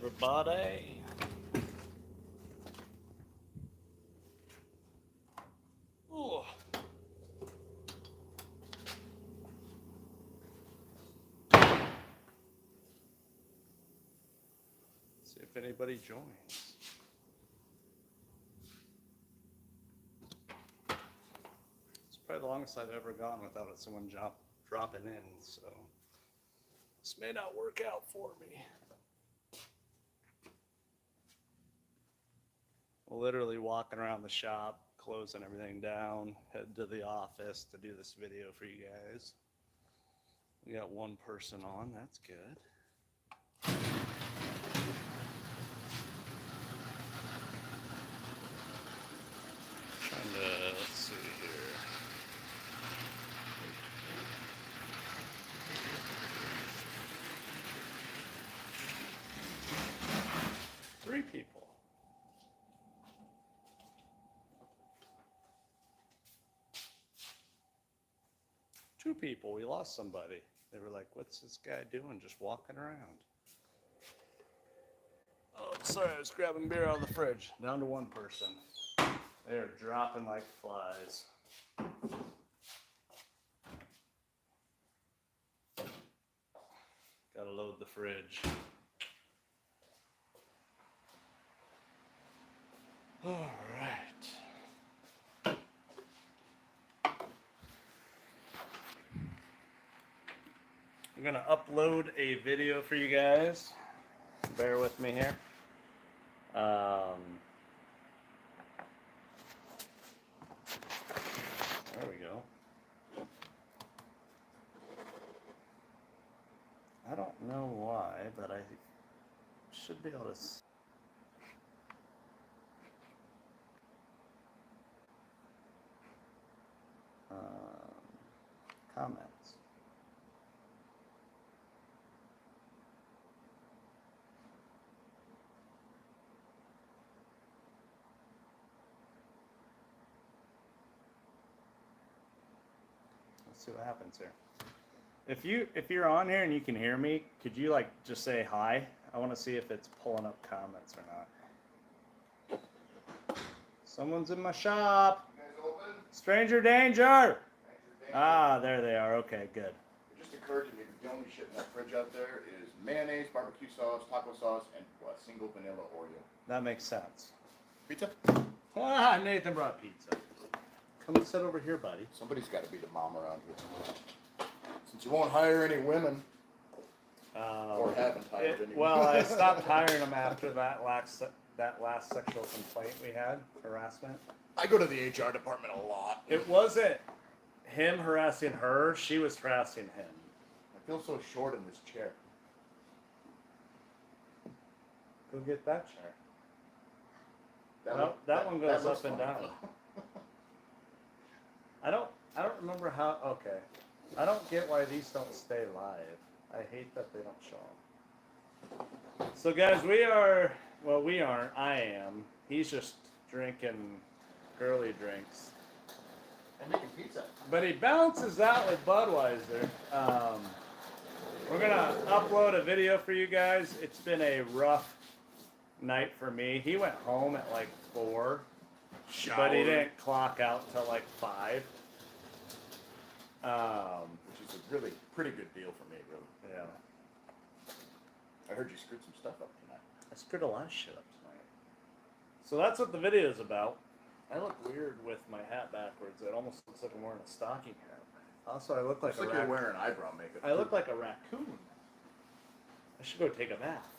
everybody. Ooh. See if anybody joins. It's probably the longest I've ever gone without someone dropping in, so this may not work out for me. Literally walking around the shop, closing everything down, head to the office to do this video for you guys. We got one person on, that's good. Trying to, let's see here. Three people. Two people, we lost somebody. They were like, what's this guy doing just walking around? Oh, sorry, I was grabbing beer out of the fridge. Down to one person. They're dropping like flies. Gotta load the fridge. All right. I'm gonna upload a video for you guys. Bear with me here. There we go. I don't know why, but I should be able to. Comments. Let's see what happens here. If you're on here and you can hear me, could you like just say hi? I want to see if it's pulling up comments or not. Someone's in my shop. You guys open? Stranger danger. Ah, there they are. Okay, good. It just occurred to me that the only shit in that fridge out there is mayonnaise, barbecue sauce, taco sauce, and a single vanilla Oreo. That makes sense. Pizza? Ah, Nathan brought pizza. Come and sit over here, buddy. Somebody's got to be the mom around here. Since you won't hire any women, or haven't hired any. Well, I stopped hiring them after that last sexual complaint we had, harassment. I go to the HR department a lot. It wasn't him harassing her, she was harassing him. I feel so short in this chair. Go get that chair. That one goes up and down. I don't remember how, okay. I don't get why these don't stay live. I hate that they don't show them. So guys, we aren't, I am. He's just drinking girly drinks. And making pizza. But he balances out with Budweiser. We're gonna upload a video for you guys. It's been a rough night for me. He went home at like 4, but he didn't clock out till like 5. Which is a really pretty good deal for me, really. Yeah. I heard you screwed some stuff up tonight. I screwed a lot of shit up tonight. So that's what the video is about. I look weird with my hat backwards. It almost looks like I'm wearing a stocking hat. Also, I look like Looks like you're wearing eyebrow makeup. I look like a raccoon. I should go take a bath.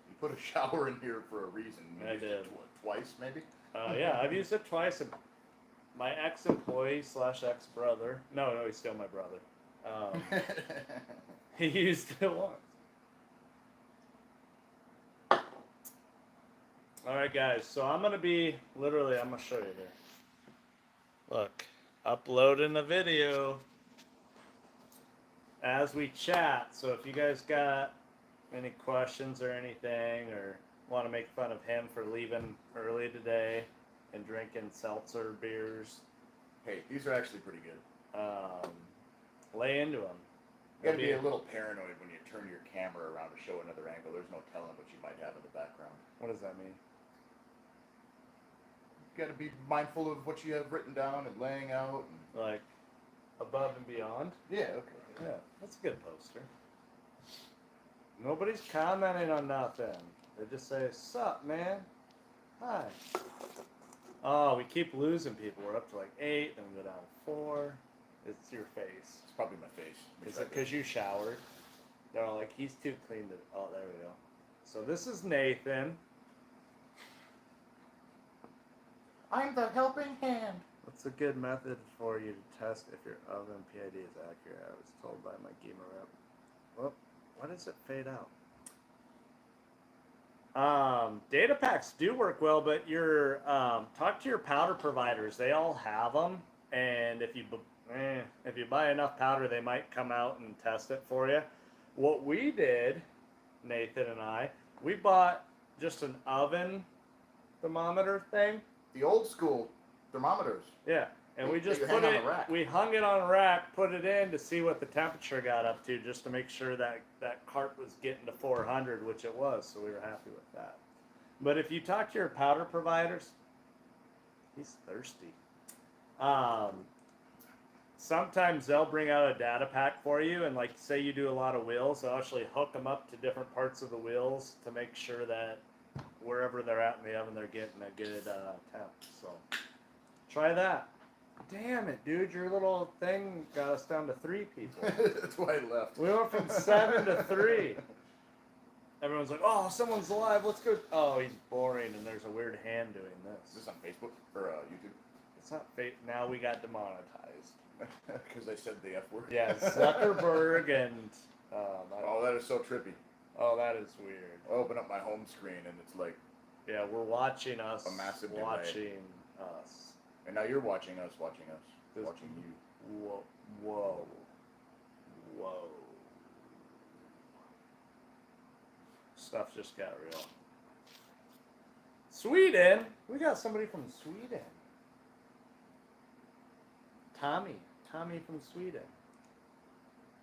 You put a shower in here for a reason. You I used did. it, what, twice, maybe? Yeah, I've used it twice. And my ex-employee / ex-brother. No, he's still my brother. He used it once. Alright guys, so I'm going to show you here. Look, uploading the video as we chat. So if you guys got any questions or anything, or want to make fun of him for leaving early today and drinking seltzer beers. Hey, these are actually pretty good. Lay into them. You gotta be a little paranoid when you turn your camera around to show another angle. There's no telling what you might have in the background. What does that mean? You gotta be mindful of what you have written down and laying out. And... Like, above and beyond? Yeah, okay. Yeah, that's a good poster. Nobody's commenting on nothing. They just say, "Sup, man? Hi." Oh, we keep losing people. We're up to like 8, then we go down to 4. It's your face. It's probably my face. Is it because you showered? They're all like, he's too clean to... Oh, there we go. So this is Nathan. I'm the helping hand. What's a good method for you to test if your oven PID is accurate? I was told by my gamer rep. Well, why does it fade out? Data packs do work well, but your talk to your powder providers. They all have them, and if you buy enough powder, they might come out and test it for you. What we did, Nathan and I, we bought just an oven thermometer thing. The old school thermometers. Yeah, and we just put it. We hung it on a rack, put it in to see what the temperature got up to, just to make sure that cart was getting to 400, which it was. So we were happy with that. But if you talk to your powder providers, he's thirsty. Sometimes they'll bring out a data pack for you, and like say you do a lot of wheels, they'll actually hook them up to different parts of the wheels to make sure that wherever they're at in the oven, they're getting a good temp. So try that. Damn it, dude! Your little thing got us down to 3 people. That's why I left. We went from 7 to 3. Everyone's like, "Oh, someone's alive. Let's go." Oh, he's boring, and there's a weird hand doing this. Is this on Facebook or YouTube? It's not fake. Now we got demonetized. Because I said the F word. Yeah, Zuckerberg and. Oh, that is so trippy. Oh, that is weird. I open up my home screen and it's like. Yeah, we're watching us. A massive delay. watching us. And now you're watching us, watching you. Whoa, whoa, whoa. Stuff just got real. Sweden? We got somebody from Sweden. Tommy from Sweden.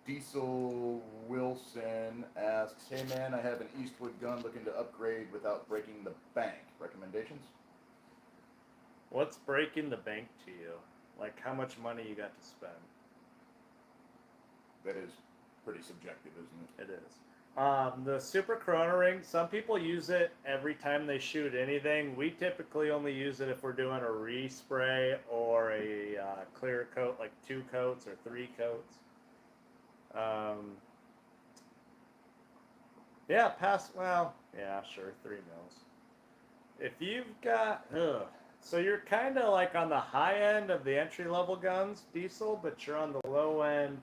Diesel Wilson asks, "Hey man, I have an Eastwood gun looking to upgrade without breaking the bank. Recommendations?" What's breaking the bank to you? Like how much money you got to spend? That is pretty subjective, isn't it? It is. The Super Corona ring, some people use it every time they shoot anything. We typically only use it if we're doing a respray or a clear coat, like 2 coats or 3 coats. Yeah, sure, 3 mils. If you've got, so you're kind of like on the high end of the entry-level guns, diesel, but you're on the low end.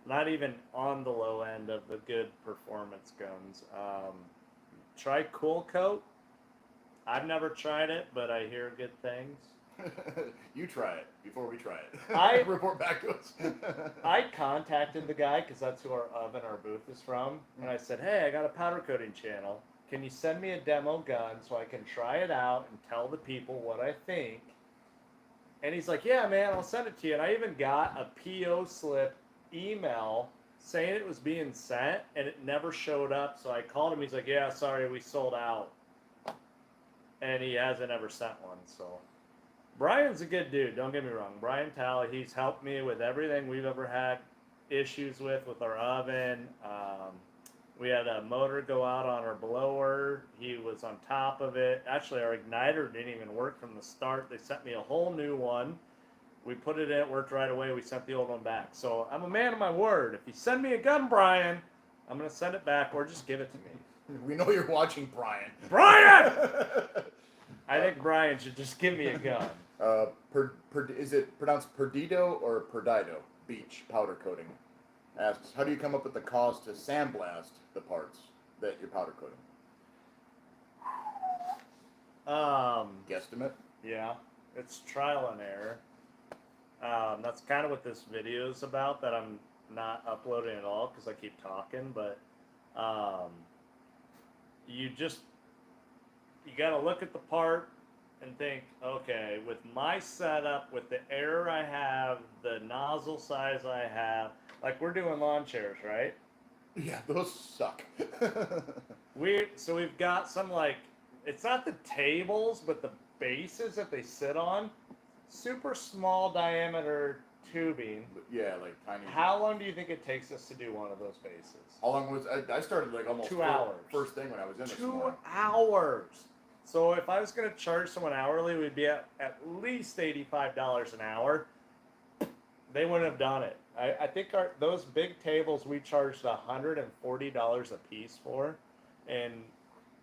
Not even on the low end of the good performance guns. Try Cool Coat. I've never tried it, but I hear good things. You try it before we try it. I report back to us. I contacted the guy because that's who our booth is from, and I said, "Hey, I got a powder coating channel. Can you send me a demo gun so I can try it out and tell the people what I think?" And he's like, "Yeah, man, I'll send it to you." And I even got a PO slip email saying it was being sent, and it never showed up. So I called him. He's like, "Yeah, sorry, we sold out," and he hasn't ever sent one. So Brian's a good dude, don't get me wrong. Brian Talley, he's helped me with everything we've ever had issues with our oven. We had a motor go out on our blower. He was on top of it. Actually, our igniter didn't even work from the start. They sent me a whole new one. We put it in, it worked right away. We sent the old one back. So I'm a man of my word. If you send me a gun, Brian, I'm going to send it back or just give it to me. We know you're watching, Brian. Brian! I think Brian should just give me a gun. Is it pronounced Perdido or Perdido? Beach powder coating. Asks, how do you come up with the cost to sandblast the parts that you're powder coating? Guesstimate? Yeah, it's trial and error. That's kind of what this video is about, that I'm not uploading at all because I keep talking, but you got to look at the part, and think, okay, with my setup, with the air I have, the nozzle size I have, like we're doing lawn chairs, right? Yeah, those suck. We've got some like, it's not the tables, but the bases that they sit on, super small diameter tubing. Yeah, like tiny. How long do you think it takes us to do one of those bases? How long was I started like almost 2 hours. First thing when I was in this 2 morning. hours. So if I was going to charge someone hourly, we'd be at least $85 an hour. They wouldn't have done it. I think those big tables we charged $140 a piece for, and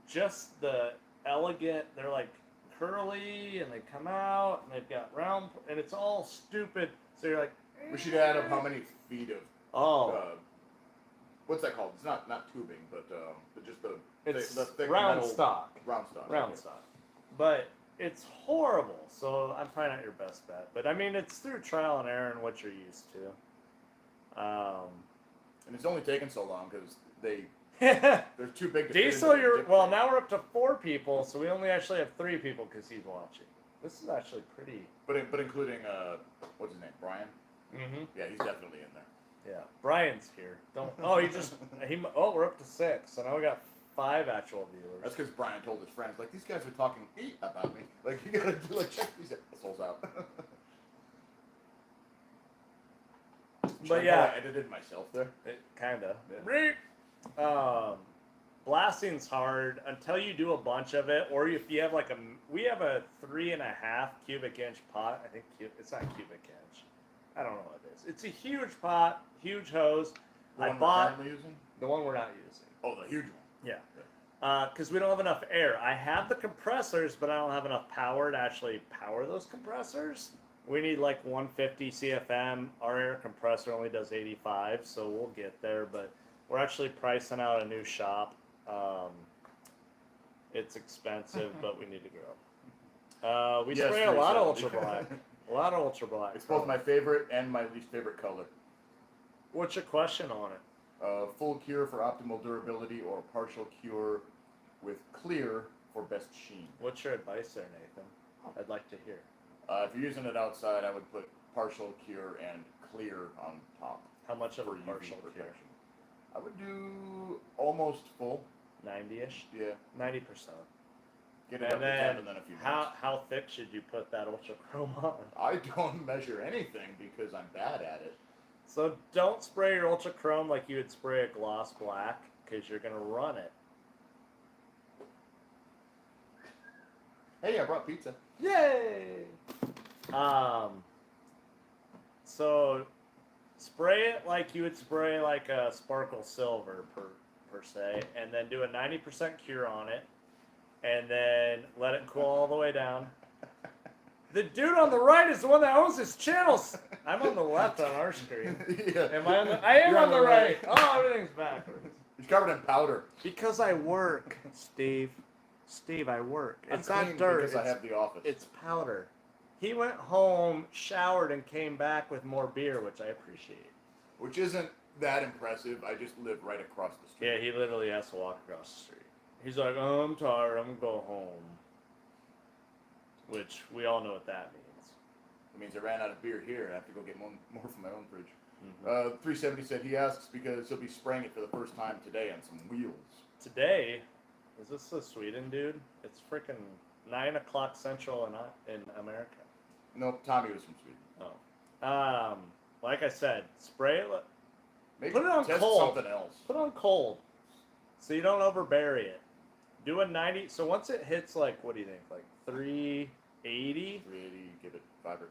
just the elegant. They're like curly, and they come out, and they've got round, and it's all stupid. So you're like, We should add up how many feet of what's that called? It's not tubing, but just the thick round metal, stock. Round stock. Round okay. stock. But it's horrible. So I'm probably not your best bet. But I mean, it's through trial and error and what you're used to. And it's only taken so long because they're too big to Diesel, fit into the dip well, tank. now we're up to 4 people, so we only actually have 3 people because he's watching. This is actually pretty. But including what's his name? Brian? Mm-hmm. Yeah, he's definitely in there. Yeah, Brian's here. Don't. Oh, we're up to 6, so now we got 5 actual viewers. That's because Brian told his friends, like, these guys are talking about me. Like, you gotta check these assholes out. But yeah, I edited myself there. it kinda. Yeah. Blasting's hard until you do a bunch of it, or if you have we have a 3.5 cubic inch pot. I think it's not cubic inch. I don't know what it is. It's a huge pot, huge hose. The one I bought we're currently using? the one we're not using. Oh, the huge one. Yeah. Because we don't have enough air. I have the compressors, but I don't have enough power to actually power those compressors. We need like 150 CFM. Our air compressor only does 85, so we'll get there. But we're actually pricing out a new shop. It's expensive, but we need to grow. We Yes, spray a lot of 370. ultra black. A lot of ultra black. It's both my favorite and my least favorite color. What's your question on it? Full cure for optimal durability or partial cure with clear for best sheen. What's your advice there, Nathan? I'd like to hear. If you're using it outside, I would put partial cure and clear on top. How much of a for UV partial cure? protection. I would do almost full. 90-ish? Yeah. 90%. Get it up to 10 and then a few minutes. How thick should you put that ultra chrome on? I don't measure anything because I'm bad at it. So don't spray your ultra chrome like you would spray a gloss black, because you're gonna run it. Hey, I brought pizza. Yay! So spray it like you would spray like a sparkle silver per se, and then do a 90% cure on it, and then let it cool all the way down. The dude on the right is the one that owns his channels. I'm on the left on our screen. Yeah. Am I on the? I am You're on the right. Oh, everything's backwards. He's covered in powder. Because I work, Steve. Steve, I work. It's I'm not clean dirt. because I have the office. It's powder. He went home, showered, and came back with more beer, which I appreciate. Which isn't that impressive. I just live right across the street. Yeah, he literally has to walk across the street. He's like, oh, I'm tired. I'm going to go home. Which we all know what that means. It means I ran out of beer here. I have to go get more from my own fridge. Mm-hmm. 370 said he asks because he'll be spraying it for the first time today on some wheels. Today, is this the Sweden dude? It's freaking 9 o'clock Central in America. Nope, Tommy was from Sweden. Oh. Like I said, spray it. Maybe Put it on test cold. something else. Put it on cold, so you don't overbury it. Do a 90. So once it hits like, what do you think, like 380? 380, give it 5 or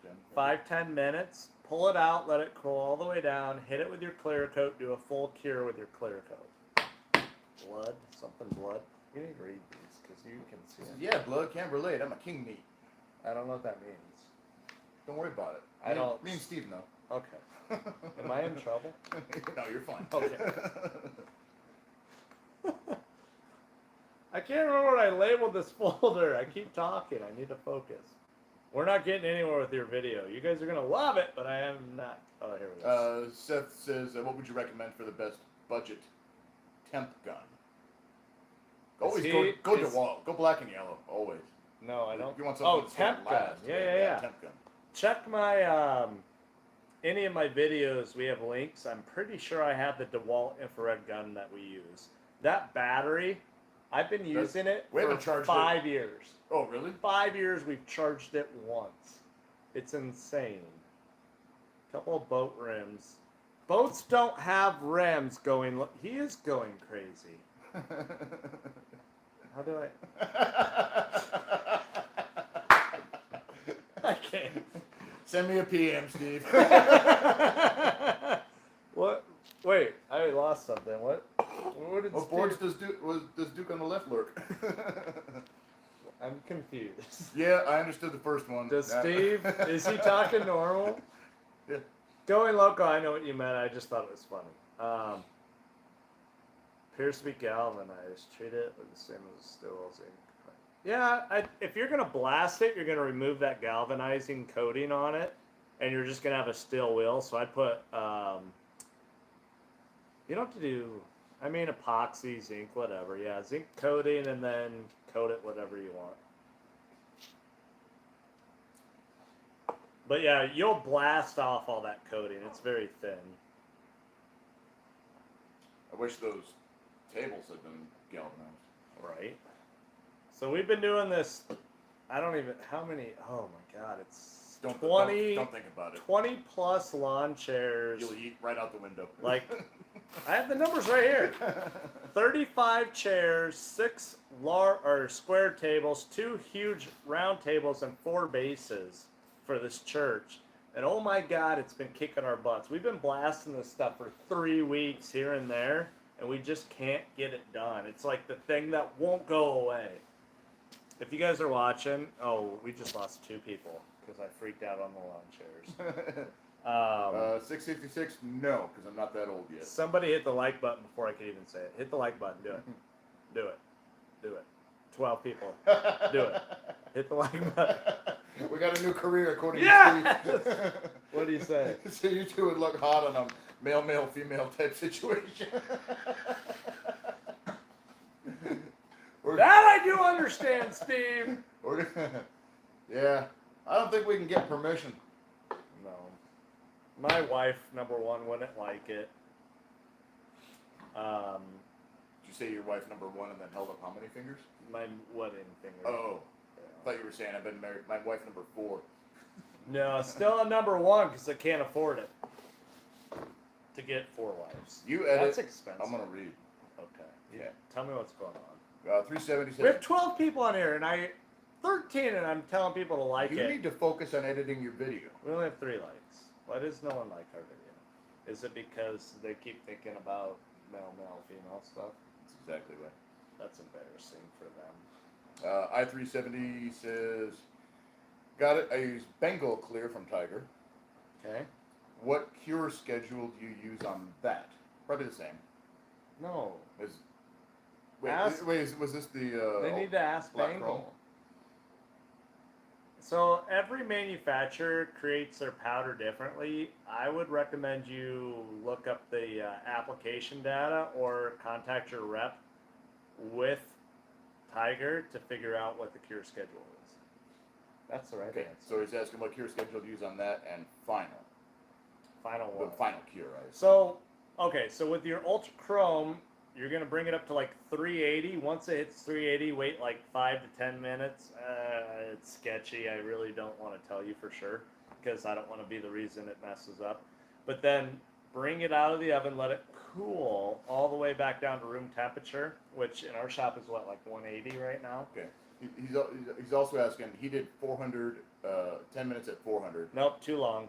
10. 5-10 minutes. Pull it out, let it cool all the way down. Hit it with your clear coat. Do a full cure with your clear coat. Blood, something blood. You need to read these because you can see them. Yeah, blood, can't relate. I'm a king meat. I don't know what that means. Don't worry about it. I don't. Me and Steve know. Okay. Am I in trouble? No, you're fine. Okay. I can't remember what I labeled this folder. I keep talking. I need to focus. We're not getting anywhere with your video. You guys are going to love it, but I am not. Oh, here we go. Seth says, what would you recommend for the best budget temp gun? Always go DeWalt. Go black and yellow. Always. No, I don't. You want something Oh, that's gonna temp gun. last. Yeah. Temp gun. Check my any of my videos. We have links. I'm pretty sure I have the DeWalt infrared gun that we use. That battery, I've been using it We for haven't charged 5 years. Oh, really? 5 years we've charged it once. It's insane. Couple of boat rims. Boats don't have rims going. He is going crazy. How do I? I can't. Send me a PM, Steve. What? Wait, I lost something. What? What did What boards does Duke on the left lurk? I'm confused. Yeah, I understood the first one. Does Steve? Is he talking normal? Yeah. Going local. I know what you meant. I just thought it was funny. Appears to be galvanized. Treat it with the same as steel zinc. Yeah, if you're gonna blast it, you're gonna remove that galvanizing coating on it, and you're just gonna have a steel wheel. So I put, you don't have to do, I mean, epoxy, zinc, whatever. Yeah, zinc coating, and then coat it whatever you want. But yeah, you'll blast off all that coating. It's very thin. I wish those tables had been galvanized. Right. So we've been doing this. I don't even how many. Oh my God, it's Don't 20. Don't think about it. 20 plus lawn chairs. You'll eat right out the window. Like, I have the numbers right here. 35 chairs, 6 square tables, 2 huge round tables, and 4 bases for this church. And oh my God, it's been kicking our butts. We've been blasting this stuff for 3 weeks here and there, and we just can't get it done. It's like the thing that won't go away. If you guys are watching, we just lost 2 people because I freaked out on the lawn chairs. 666, no, because I'm not that old yet. Somebody hit the like button before I could even say it. Hit the like button. Do it. Do it. Do it. 12 people. Do it. Hit the like button. We got a new career according Yes! to Steve. What do you say? So you two would look hot on a male, female type situation. That I do understand, Steve. Yeah, I don't think we can get permission. No. My wife, number one, wouldn't like it. Did you say your wife number 1 and then held up how many fingers? My wedding finger. Oh, Yeah. I thought you were saying I've been married. My wife number 4. No, still a number 1 because I can't afford it. To get 4 wives. You edit. That's expensive. I'm gonna read. Okay. Yeah. Tell me what's going on. 377. We have 12 people on here, and 13, and I'm telling people to like You it. need to focus on editing your video. We only have 3 likes. Why does no one like our video? Is it because they keep thinking about male, female stuff? That's exactly right. That's embarrassing for them. I370 says, got it. I use Bengal Clear from Tiger. Okay. What cure schedule do you use on that? Probably the same. No. Wait, was this the? They need to ask Black Bengal. Chrome? So every manufacturer creates their powder differently. I would recommend you look up the application data or contact your rep with Tiger to figure out what the cure schedule is. That's the right Okay, answer. so he's asking what cure schedule to use on that and final. Final The one. final cure, right? So, okay, so with your Ultra Chrome, you're going to bring it up to like 380. Once it hits 380, wait like 5 to 10 minutes. It's sketchy. I really don't want to tell you for sure because I don't want to be the reason it messes up. But then bring it out of the oven, let it cool all the way back down to room temperature, which in our shop is what, like 180 right now? Okay. He's also asking, he did 400, 10 minutes at 400. Nope, too long.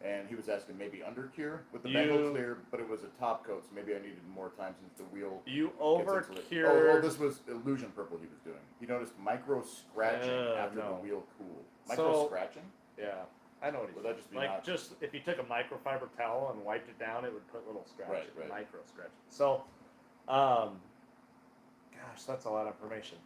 And he was asking maybe under cure with the Bengal Clear, but it was a top coat, so maybe I needed more time since the wheel. You over Oh, cured. this was illusion purple he was doing. He noticed micro scratching after no. the wheel cooled. Micro scratching? Yeah, I know what he's Would that just be like. not- Just if you took a microfiber towel and wiped it down, it would put little scratches, Right. micro scratches. So, gosh, that's a lot of information.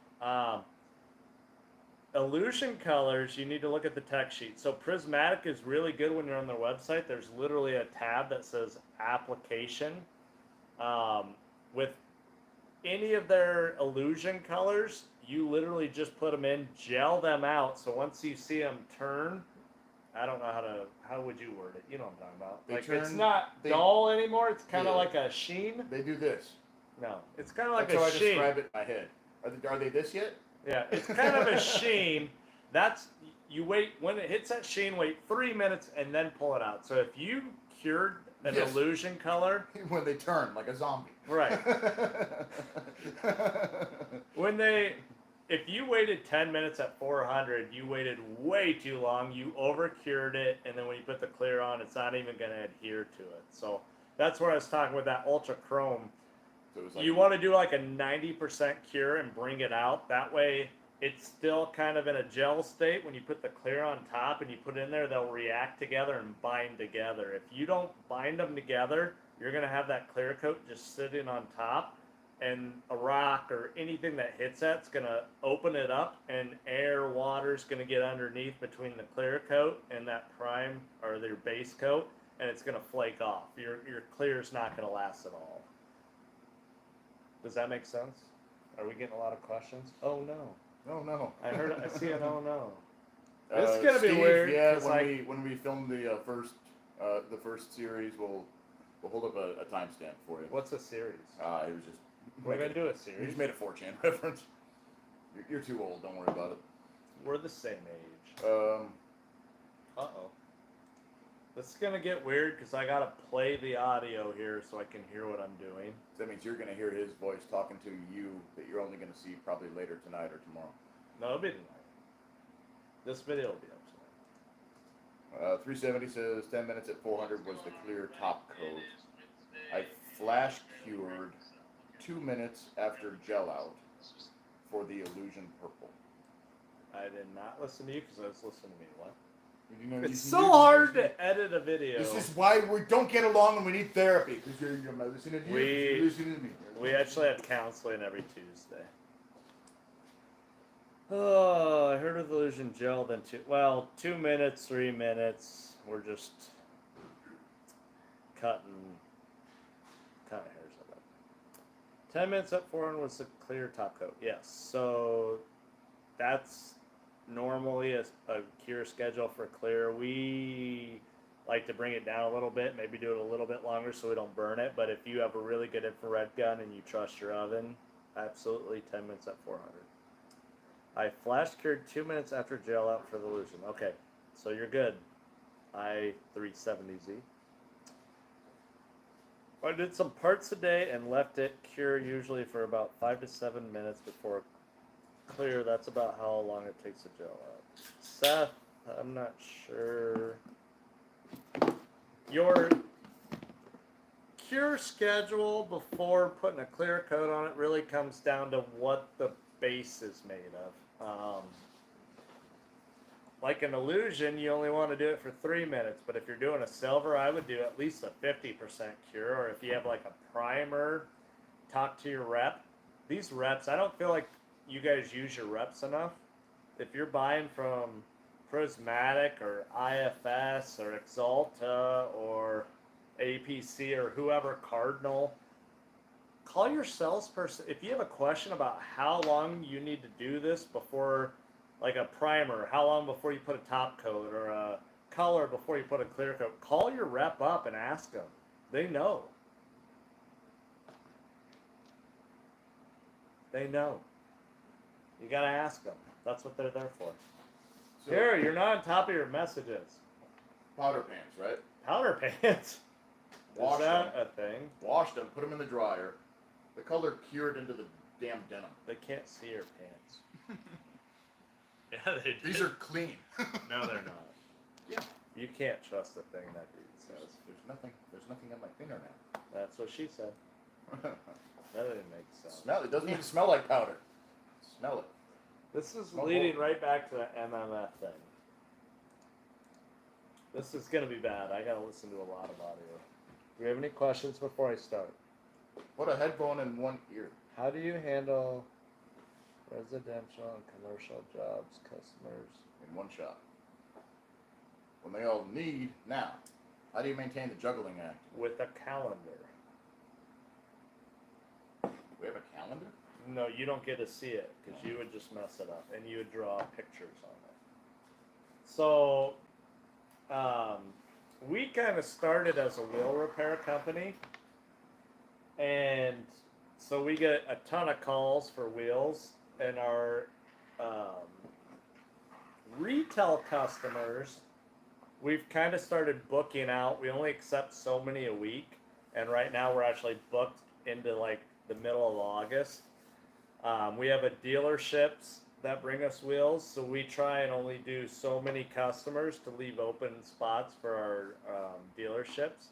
Illusion colors, you need to look at the tech sheet. So Prismatic is really good when you're on their website. There's literally a tab that says application. With any of their illusion colors, you literally just put them in, gel them out. So once you see them turn, I don't know how would you word it? You know what I'm talking about. They Like turn, it's not dull anymore. It's kind of like a sheen. They do this. No, it's kind of like That's how a I sheen. describe it in my head. Are they this yet? Yeah, it's kind of a sheen. That's you wait when it hits that sheen. Wait 3 minutes and then pull it out. So if you cured an illusion color when they turn like a zombie. Right. If you waited 10 minutes at 400, you waited way too long. You over cured it, and then when you put the clear on, it's not even going to adhere to it. So that's where I was talking with that ultra chrome. So it was like, you want to do like a 90% cure and bring it out. That way, it's still kind of in a gel state. When you put the clear on top and you put it in there, they'll react together and bind together. If you don't bind them together, you're going to have that clear coat just sitting on top, and a rock or anything that hits that's going to open it up, and air, water's going to get underneath between the clear coat and that prime or your base coat, and it's going to flake off. Your clear's not going to last at all. Does that make sense? Are we getting a lot of questions? Oh no. Oh no. I see an oh no. This is gonna be weird. Yeah, when we film the first series, we'll hold up a timestamp for you. What's a series? It was just. We're gonna do a series. We just made a 4chan reference. You're too old. Don't worry about it. We're the same age. Uh-oh. This is gonna get weird because I gotta play the audio here so I can hear what I'm doing. That means you're gonna hear his voice talking to you that you're only gonna see probably later tonight or tomorrow. No, it'll be tonight. This video will be up tonight. 370 says 10 minutes at 400 was the clear top coat. I flash cured 2 minutes after gel out for the illusion purple. I did not listen to you because I was listening to me. What? It's so hard to edit a video. This is why we don't get along and we need therapy. Because you're not listening to you, you're listening to me. We actually have counseling every Tuesday. Oh, I heard of the illusion gel then 2 minutes, 3 minutes. We're just cutting hairs of it. 10 minutes at 400 was the clear top coat. Yes. So that's normally a cure schedule for clear. We like to bring it down a little bit, maybe do it a little bit longer so we don't burn it. But if you have a really good infrared gun and you trust your oven, absolutely 10 minutes at 400. I flash cured 2 minutes after gel out for the illusion. Okay, so you're good. I370Z. I did some parts a day and left it cure usually for about 5 to 7 minutes before clear. That's about how long it takes to gel out. Seth, I'm not sure. Your cure schedule before putting a clear coat on it really comes down to what the base is made of. Like an illusion, you only want to do it for 3 minutes, but if you're doing a silver, I would do at least a 50% cure, or if you have like a primer, talk to your rep. These reps, I don't feel like you guys use your reps enough. If you're buying from Prismatic or IFS or Exalta or APC or whoever, Cardinal, call your salesperson. If you have a question about how long you need to do this before, like a primer, how long before you put a top coat, or a color before you put a clear coat, call your rep up and ask them. They know. They know. You gotta ask them. That's what they're there for. So, here, you're not on top of your messages. Powder pants, right? Powder pants? Wash Is that them. a thing? Wash them, put them in the dryer. The color cured into the damn denim. They can't see your pants. Yeah, they do. These are clean. No, they're not. Yeah. You can't trust the thing that dude says. There's nothing on my fingernail. That's what she said. That didn't make sense. Smell it. It doesn't even smell like powder. Smell it. This is leading right back to the MMF thing. This is going to be bad. I got to listen to a lot of audio. Do you have any questions before I start? Put a headphone in one ear. How do you handle residential and commercial jobs, customers? In one shot. When they all need now. How do you maintain the juggling act? With a calendar. We have a calendar? No, you don't get to see it because you would just mess it up and you would draw pictures on it. So, we kind of started as a wheel repair company, and so we get a ton of calls for wheels, and our retail customers, we've kind of started booking out. We only accept so many a week, and right now we're actually booked into like the middle of August. We have a dealerships that bring us wheels, so we try and only do so many customers to leave open spots for our dealerships.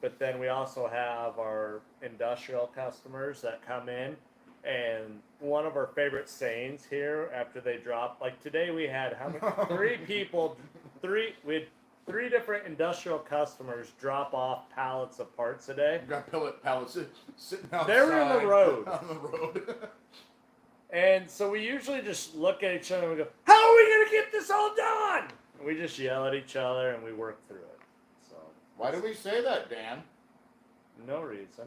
But then we also have our industrial customers that come in, and one of our favorite sayings here after they drop, like today we had how many? We had three different industrial customers drop off pallets of parts a day. You got pallets sitting outside. They were in the road. On the road. And so we usually just look at each other and we go, how are we going to get this all done? And we just yell at each other and we work through it. So Why do we say that, Dan? no reason.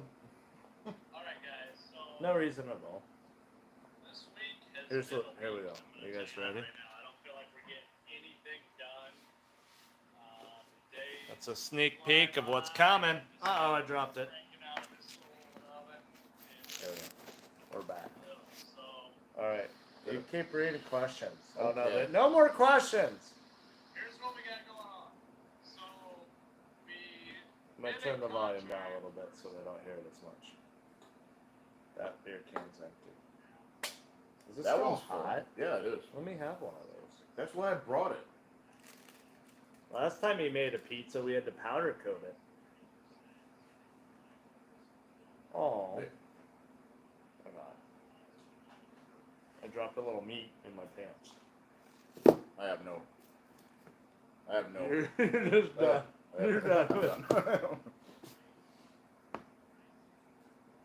All right, guys. So No reason at all. this week has Here we go. Are you guys ready? Right now, I don't feel like we're getting anything done. Today, That's a sneak peek of what's coming. Uh-oh, I dropped it. cranking out this whole oven. There we go. We're back. So All right. You keep reading questions. Oh, Okay. no more questions. here's what we got going on. So we I'm going to turn the volume down a little bit so they don't hear it as much. That beer can's empty. Is this That still one's full. hot? Yeah, it is. Let me have one of those. That's why I brought it. Last time he made a pizza, we had to powder coat it. Oh. Hey. I dropped a little meat in my pants. I have no. You're just done. You're done.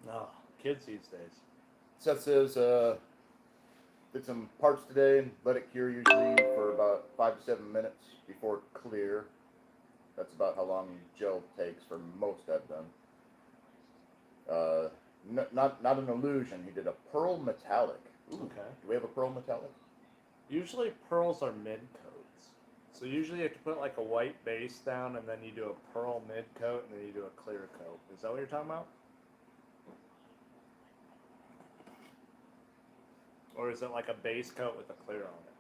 No, kids these days. Seth says, did some parts today and let it cure usually for about 5 to 7 minutes before it clear. That's about how long gel takes for most I've done. Not an illusion. He did a pearl metallic. Ooh, Okay. Do we have a pearl metallic? Usually pearls are mid coats. So usually you have to put like a white base down and then you do a pearl mid coat and then you do a clear coat. Is that what you're talking about? Or is it like a base coat with a clear on it?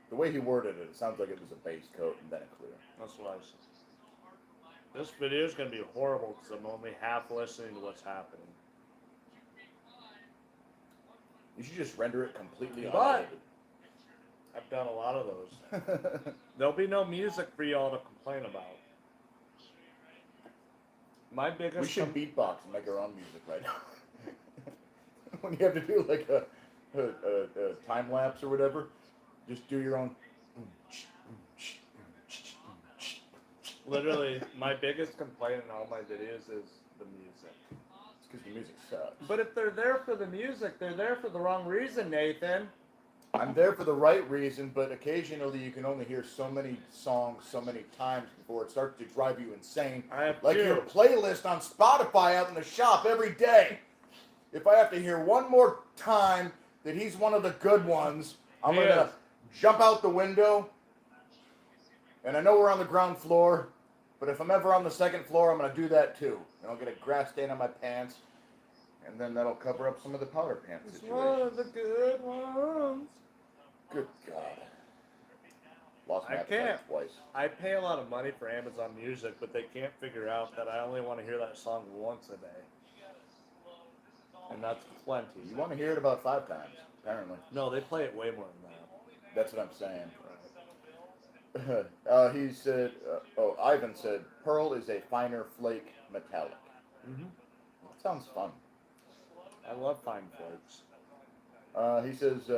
The way he worded it, it sounds like it was a base coat and then a clear. That's what I was. This video is going to be horrible because I'm only half listening to what's happening. You should just render it completely But- unedited. I've done a lot of those. There'll be no music for y'all to complain about. My biggest. We should beatbox and make our own music right now. When you have to do like a time lapse or whatever, just do your own. Literally, my biggest complaint in all my videos is the music. It's because the music sucks. But if they're there for the music, they're there for the wrong reason, Nathan. I'm there for the right reason, but occasionally you can only hear so many songs so many times before it starts to drive you insane. I have Like two. your playlist on Spotify out in the shop every day. If I have to hear one more time that he's one of the good ones, I'm He going to is. jump out the window. And I know we're on the ground floor, but if I'm ever on the second floor, I'm going to do that too. And I'll get a grass stain on my pants, and then that'll cover up some of the powder pants It's situation. one of the good ones. Good God. Lost my I appetite can't. twice. I pay a lot of money for Amazon Music, but they can't figure out that I only want to hear that song once a day. And that's plenty. You want to hear it about 5 times, apparently. No, they play it way more than that. That's what I'm saying. He said, Ivan said, pearl is a finer flake metallic. Mm-hmm. That sounds fun. I love fine flakes. He says,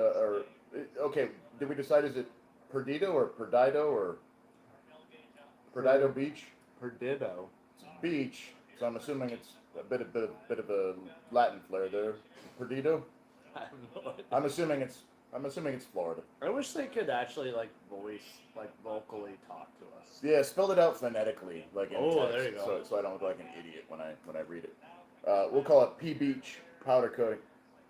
okay, did we decide is it Perdido or Perdido or Perdido Beach? Perdido. It's beach, so I'm assuming it's a bit of a Latin flair there. Perdido? I have no idea. I'm assuming it's Florida. I wish they could actually vocally talk to us. Yeah, spell it out phonetically, like in Oh, text, there you go. so I don't look like an idiot when I read it. we'll call it P-Beach powder coating.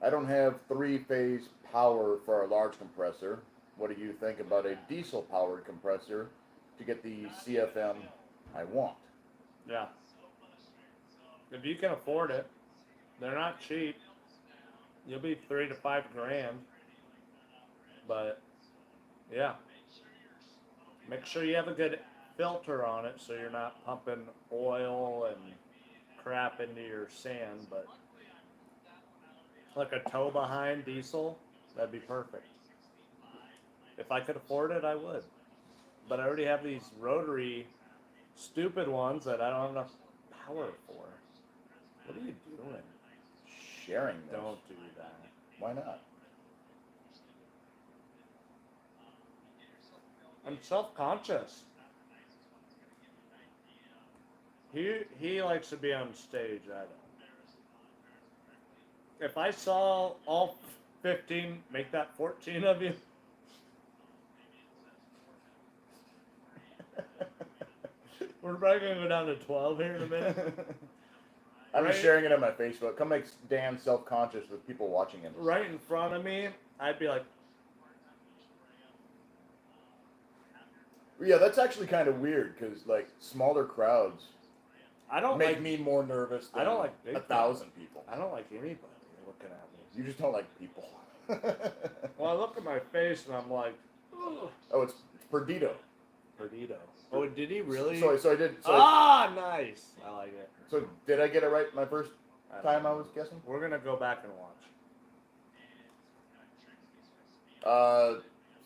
I don't have three-phase power for our large compressor. What do you think about a diesel-powered compressor to get the CFM I want? Yeah. If you can afford it, they're not cheap. You'll be $3 to $5 grand. But yeah, make sure you have a good filter on it so you're not pumping oil and crap into your sand. But like a tow behind diesel, that'd be perfect. If I could afford it, I would. But I already have these rotary stupid ones that I don't have enough power for. What are you doing? Sharing this. Don't do that. Why not? I'm self-conscious. He likes to be on stage. I don't. If I saw all 15, make that 14 of you. We're probably gonna go down to 12 here in a minute. I'm just Right? sharing it on my Facebook. Come make Dan self-conscious with people watching him. Right in front of me, I'd be like, Yeah, that's actually kind of weird because like smaller crowds I don't make like me more nervous than I don't like big 1,000 people. I don't like anybody looking at me. You just don't like people. Well, I look at my face and I'm like, ugh. Oh, it's Perdido. Perdido. Oh, did he really? So I did. So, Nice. I like it. so did I get it right my first I don't time know. I was guessing? We're gonna go back and watch.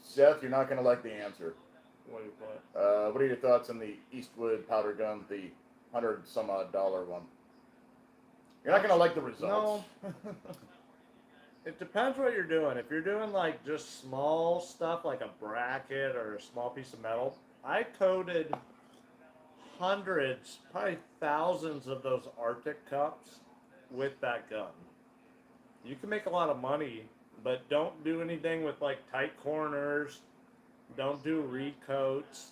Seth, you're not gonna like the answer. What do you put? What are your thoughts on the Eastwood powder gun, the $100-some-odd one? You're not gonna like the results. No. It depends what you're doing. If you're doing like just small stuff like a bracket or a small piece of metal, I coated hundreds, probably thousands of those Arctic cups with that gun. You can make a lot of money, but don't do anything with like tight corners. Don't do recoats.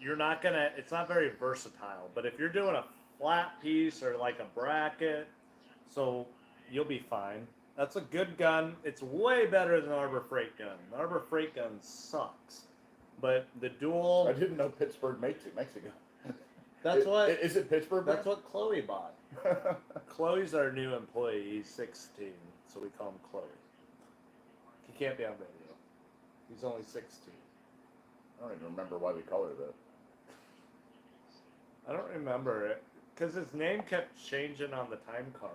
You're not gonna. It's not very versatile. But if you're doing a flat piece or like a bracket, so you'll be fine. That's a good gun. It's way better than the Arbor Freight gun. The Arbor Freight gun sucks. But the dual. I didn't know Pittsburgh makes it. That's what. Is it Pittsburgh? That's what Chloe bought. Chloe's our new employee. He's 16, so we call him Chloe. He can't be on video. He's only 16. I don't even remember why we call her that. I don't remember it because his name kept changing on the time card.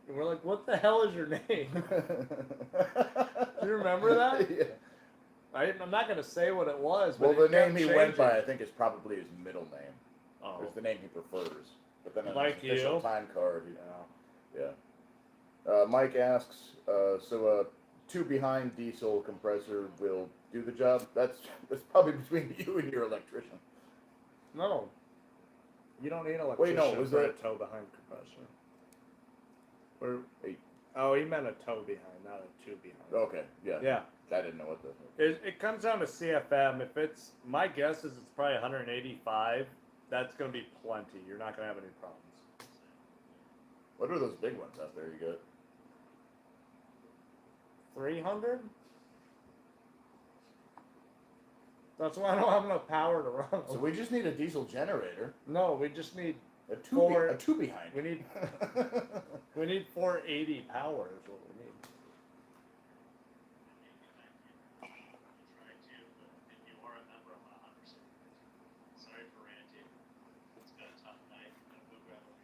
And we're like, what the hell is your name? Do you remember that? Yeah. I'm not going to say what it was. But Well, the it kept name he went by, I changing. think, is probably his middle name. Oh. It's the name he prefers. But then on Like his official you? time card, Yeah. yeah. Mike asks, so a two behind diesel compressor will do the job? That's probably between you and your electrician. No. You don't need an Wait, electrician no, was for a that- tow behind compressor. Or, Hey. oh, he meant a tow behind, not a two behind. Okay, yeah. Yeah. I didn't know what the... It comes down to CFM. If it's, my guess is it's probably 185. That's going to be plenty. You're not going to have any problems. What are those big ones out there you got? 300? That's why I don't have enough power to run them. So we just need a diesel generator. No, we just need, A two, Four- a two behind. we need 480 power is what we need.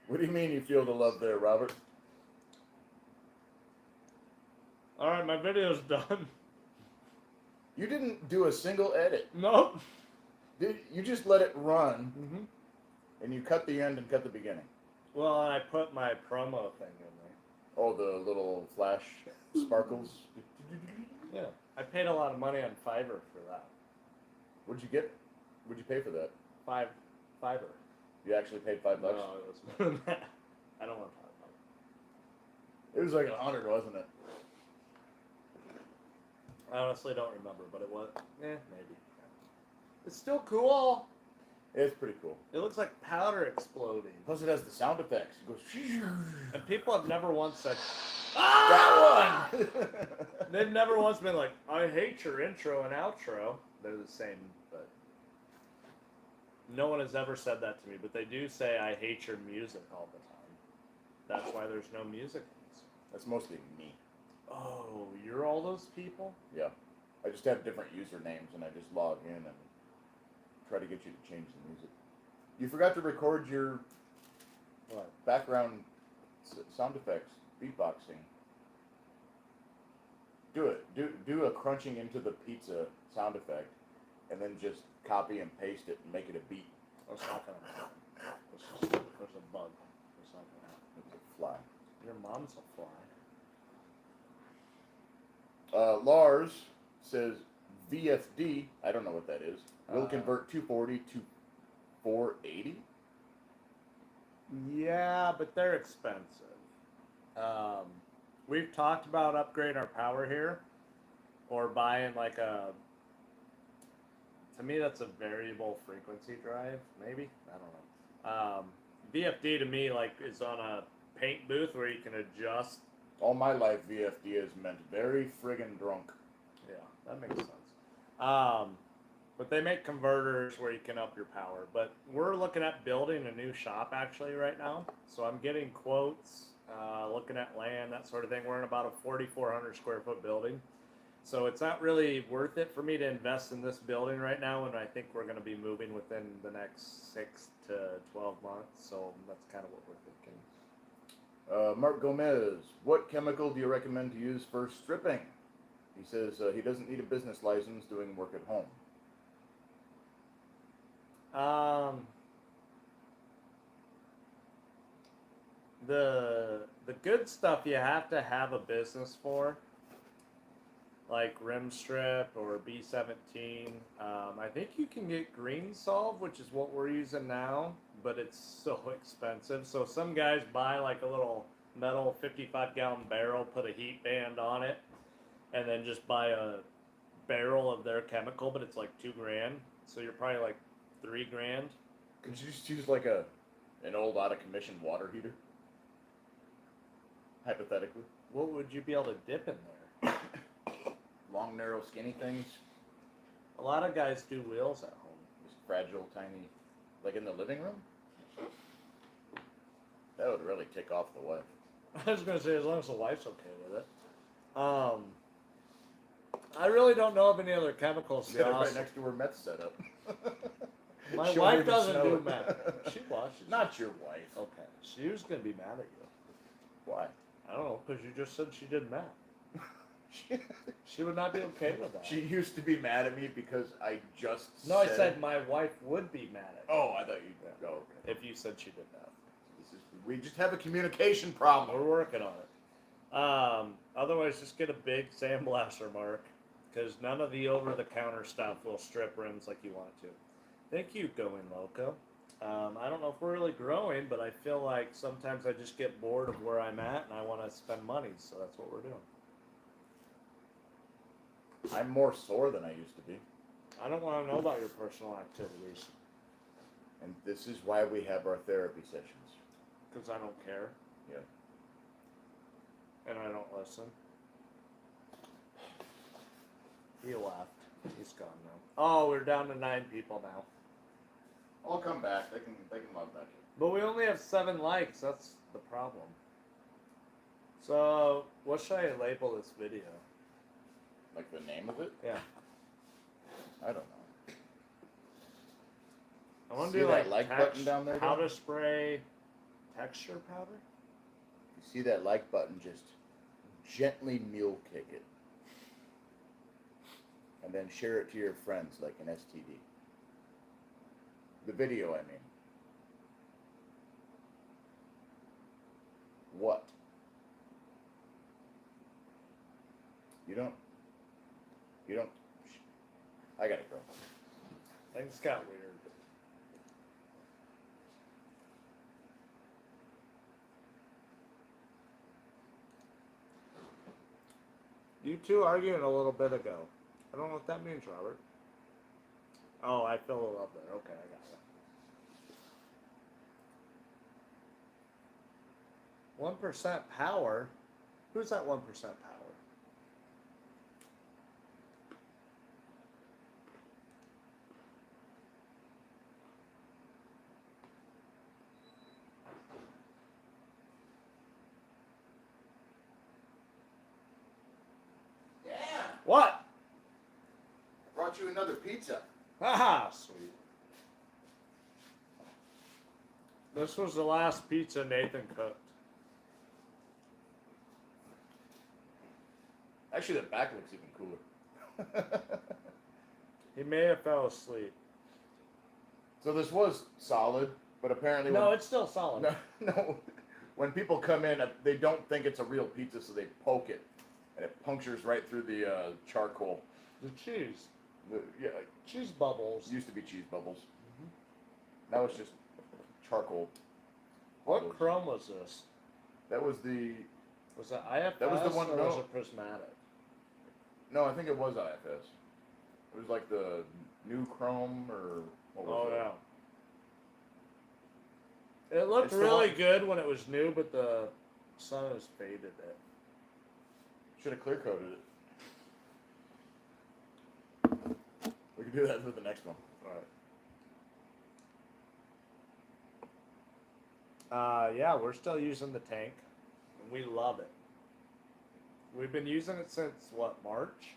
What do you mean you feel the love there, Robert? Alright, my video's done. You didn't do a single edit. Nope. You just let it run, Mm-hmm. and you cut the end and cut the beginning. Well, I put my promo thing in Oh, the little flash sparkles. there. Yeah. I paid a lot of money on Fiverr for that. What'd you get? What'd you pay for that? Fiverr. You actually paid $5? No, it was more than that. I don't want to talk about it. It was like 100, wasn't it? I honestly don't remember, but it was, maybe. It's still cool. It's pretty cool. It looks like powder exploding. Plus, it has the sound effects. It goes. And people have never once said, That one. they've never once been like, I hate your intro and outro. They're the same, but no one has ever said that to me. But they do say, I hate your music all the time. That's why there's no music in this. That's mostly me. Oh, you're all those people? Yeah. I just have different usernames, and I just log in and try to get you to change the music. You forgot to record your background sound effects, beatboxing. Do it. Do a crunching into the pizza sound effect, and then just copy and paste it and make it a beat. That's not gonna happen. There's a bug. It's not gonna happen. It's a fly. Your mom's a fly. Lars says VFD. I don't know what that is. Will Uh, convert 240 to 480. Yeah, but they're expensive. We've talked about upgrading our power here, or buying like a. To me, that's a variable frequency drive. Maybe, I don't know. VFD to me like is on a paint booth where you can adjust. All my life, VFD has meant very friggin' drunk. Yeah, that makes sense. But they make converters where you can up your power. But we're looking at building a new shop actually right now. So I'm getting quotes, looking at land, that sort of thing. We're in about a 4,400 square foot building. So it's not really worth it for me to invest in this building right now, and I think we're going to be moving within the next 6 to 12 months. So that's kind of what we're thinking. Mark Gomez, what chemical do you recommend to use for stripping? He says he doesn't need a business license doing work at home. The good stuff you have to have a business for, like Rim Strip or B17. I think you can get Green Solve, which is what we're using now, but it's so expensive. So some guys buy like a little metal 55-gallon barrel, put a heat band on it, and then just buy a barrel of their chemical, but it's like $2,000. So you're probably like $3,000. Could you just use like an old out of commission water heater? Hypothetically. What would you be able to dip in there? Long, narrow, skinny things. A lot of guys do wheels at home. Just fragile, tiny, like in the living room. That would really tick off the wife. I was going to say, as long as the wife's okay with it. I really don't know of any other chemicals. To be Set it honest. right next to her meth setup. My She won't wife even doesn't smell do it. meth. She washes. Not your wife. Okay. She was going to be mad at you. Why? I don't know, because you just said she did meth. She would not be okay with that. She used to be mad at me because I just No, I said my wife would be mad at you. Oh, I thought you... Oh, okay. If you said she did meth. We just have a communication problem. We're working on it. Otherwise, just get a big sandblaster, Mark, because none of the over-the-counter stuff will strip rims like you want it to. Thank you, Going Loco. I don't know if we're really growing, but I feel like sometimes I just get bored of where I'm at and I want to spend money, so that's what we're doing. I'm more sore than I used to be. I don't want to know about your personal activities And this is why we have our therapy sessions. because I don't care. Yeah. And I don't listen. He left. He's gone now. Oh, we're down to 9 people now. I'll come back. They can log back in. But we only have 7 likes. That's the problem. So, what should I label this video? Like the name of it? Yeah. I don't know. I want See to do that like button down there? powder spray, texture powder. You see that like button, just gently mule kick it. And then share it to your friends like an STD. The video, I mean. What? You don't. I gotta go. Things got weird. You two arguing a little bit ago. I don't know what that means, Robert. Oh, I fell in love there. Okay, I got it. 1% power? Who's that 1% power? Yeah. What? I brought you another pizza. Haha, sweet. This was the last pizza Nathan cooked. Actually, the back looks even cooler. He may have fell asleep. So this was solid, but apparently No, it's still solid. no. When people come in, they don't think it's a real pizza, so they poke it, and it punctures right through the charcoal. The cheese. Yeah, Cheese bubbles. used to be cheese bubbles. Now it's just charcoal. What bubbles. chrome was this? That was the. Was it IFS That was the one- or no. was it prismatic? No, I think it was IFS. It was like the new chrome or what was Oh, it? yeah. It looked It's the really one- good when it was new, but the sun has faded it. Should have clear coated it. We can do that with the next one. Alright. Yeah, we're still using the tank. And we love it. We've been using it since, what, March?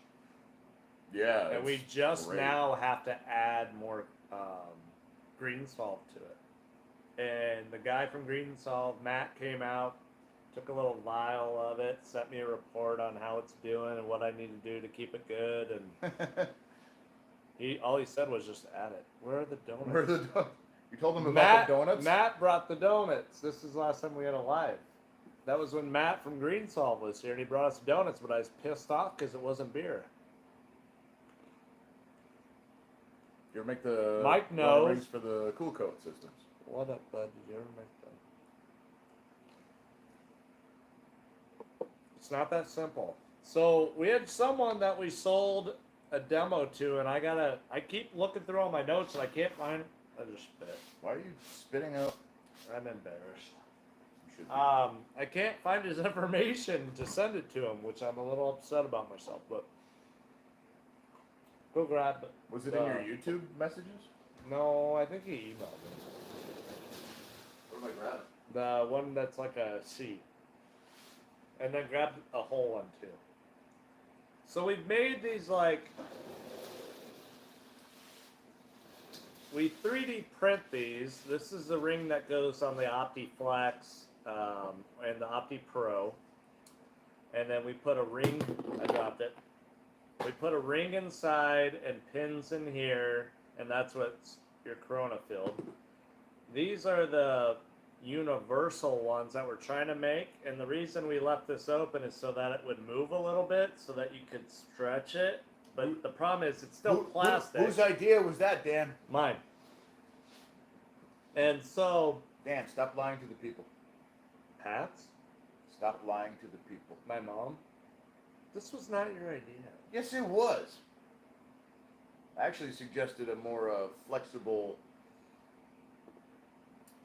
Yeah. And we it's just great. now have to add more green salt to it. And the guy from Green Salt, Matt, came out, took a little vial of it, sent me a report on how it's doing and what I need to do to keep it good. And all he said was just add it. Where are the donuts? Where are the donuts? You told them about Matt, the donuts? Matt brought the donuts. This is the last time we had a live. That was when Matt from Green Salt was here, and he brought us donuts, but I was pissed off because it wasn't beer. You ever make the Mike run knows. rings for the cool coat systems? What up, bud? Did you ever make them? It's not that simple. So we had someone that we sold a demo to, and I keep looking through all my notes and I can't find it. I just spit. Why are you spitting out? I'm embarrassed. You should be. I can't find his information to send it to him, which I'm a little upset about myself, but go grab it. Was it in your YouTube messages? No, I think he emailed me. What am I grabbing? The one that's like a C. And then grab a whole one too. So we've made these like, we 3D print these. This is the ring that goes on the OptiFlex and the Opti Pro. And then we put a ring, I dropped it. We put a ring inside and pins in here, and that's what's your Corona filled. These are the universal ones that we're trying to make, and the reason we left this open is so that it would move a little bit, so that you could stretch it. But the problem is it's still plastic. Whose idea was that, Dan? Mine. And so, Dan, stop lying to the people. Pat's, Stop lying to the people. my mom, this was not your idea. Yes, it was. I actually suggested a more flexible.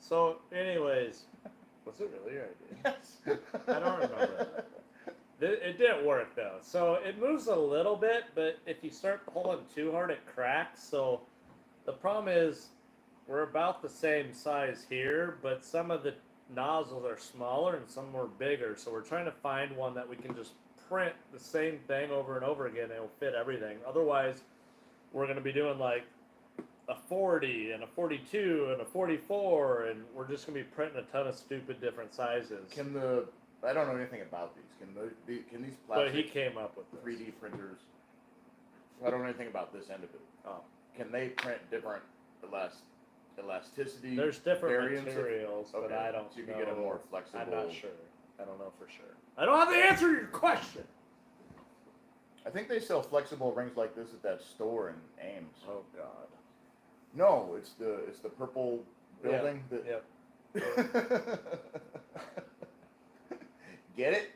So, anyways, was it really your idea? Yes. I don't remember. It didn't work though. So it moves a little bit, but if you start pulling too hard, it cracks. So the problem is we're about the same size here, but some of the nozzles are smaller and some are bigger. So we're trying to find one that we can just print the same thing over and over again and it'll fit everything. Otherwise, we're going to be doing like a 40 and a 42 and a 44, and we're just going to be printing a ton of stupid different sizes. I don't know anything about these. Can these But plastic he came up with this. 3D printers? I don't know anything about this end of it. Oh. Can they print different elasticity? There's different variants of- materials, but Okay, I don't so you know. can get a more flexible. I'm not sure. I don't know for sure. I don't have the answer to your question. I think they sell flexible rings like this at that store in Ames. Oh God. No, it's the purple building. Yep. Get it?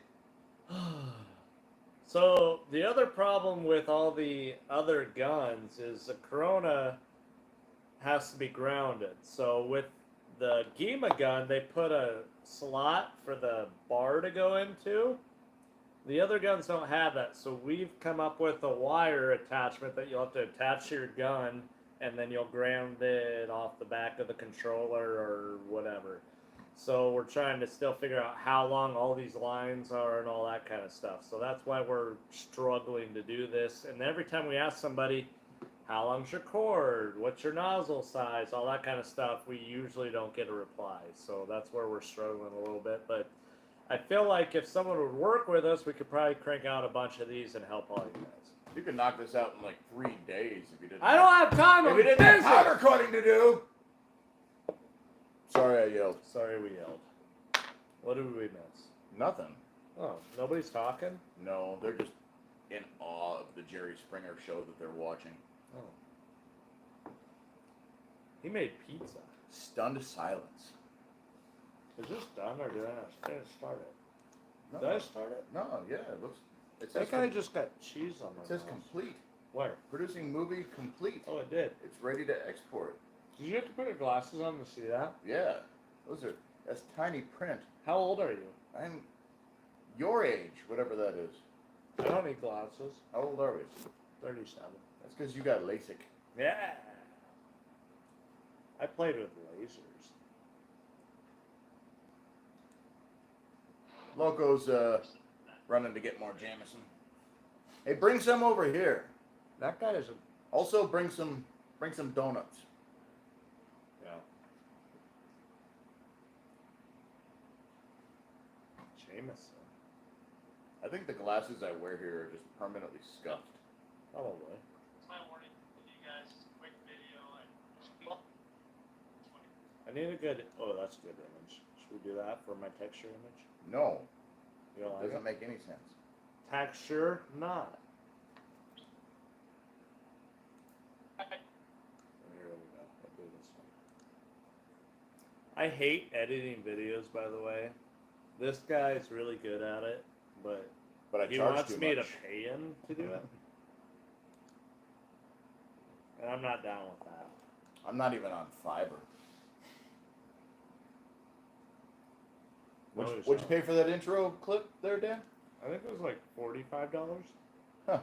So the other problem with all the other guns is the Corona has to be grounded. So with the Gima gun, they put a slot for the bar to go into. The other guns don't have that, so we've come up with a wire attachment that you'll have to attach to your gun, and then you'll ground it off the back of the controller or whatever. So we're trying to still figure out how long all these lines are and all that kind of stuff. So that's why we're struggling to do this. And every time we ask somebody, how long's your cord? What's your nozzle size? All that kind of stuff, we usually don't get a reply. So that's where we're struggling a little bit. But I feel like if someone would work with us, we could probably crank out a bunch of these and help all you guys. You could knock this out in like 3 days if you didn't. I don't have time. If you didn't have powder coating to do. Sorry, I yelled. Sorry, we yelled. What did we miss? Nothing. Oh, nobody's talking? No, they're just in awe of the Jerry Springer show that they're watching. Oh. He made pizza. Stunned silence. Is this done or did I start it? No. Did I start it? No, yeah, it looks. It That says guy just got cheese on It my says mouth. complete. Where? Producing movie complete. Oh, it did. It's ready to export. Did you have to put your glasses on to see that? Yeah, that's tiny print. How old are you? I'm your age, whatever that is. I don't need glasses. How old are we? 37. That's because you got LASIK. Yeah. I played with lasers. Loco's running to get more Jameson. Hey, bring some over here. That guy is a... Also, bring some donuts. Yeah. Jameson. I think the glasses I wear here are just permanently scuffed. Probably. It's my warning to you guys. Quick video. I need a good... Oh, that's a good image. Should we do that for my texture image? No, You don't it like doesn't it? make any sense. Texture, not. Here we go. I'll do this one. I hate editing videos, by the way. This guy's really good at it, but But I he charge wants too me much. to pay him to do it. And I'm not down with that. I'm not even on Fiverr. No, What'd you're you pay for that intro clip there, Dan? I think it was like $45. Huh.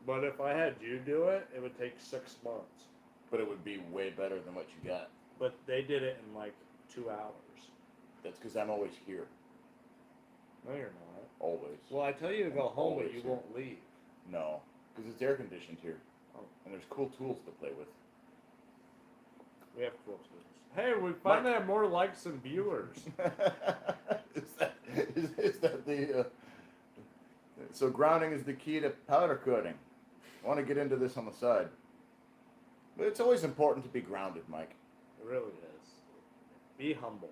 But if I had you do it, it would take 6 months. But it would be way better than what you got. But they did it in like 2 hours. That's because I'm always here. No, you're not. Always. Well, I tell you to go home, but Always you here. won't leave. No, because it's air conditioned here. Oh. And there's cool tools to play with. We have cool tools. Hey, we finally have more likes than viewers. is that the... So grounding is the key to powder coating. I want to get into this on the side. But it's always important to be grounded, Mike. It really is. Be humble.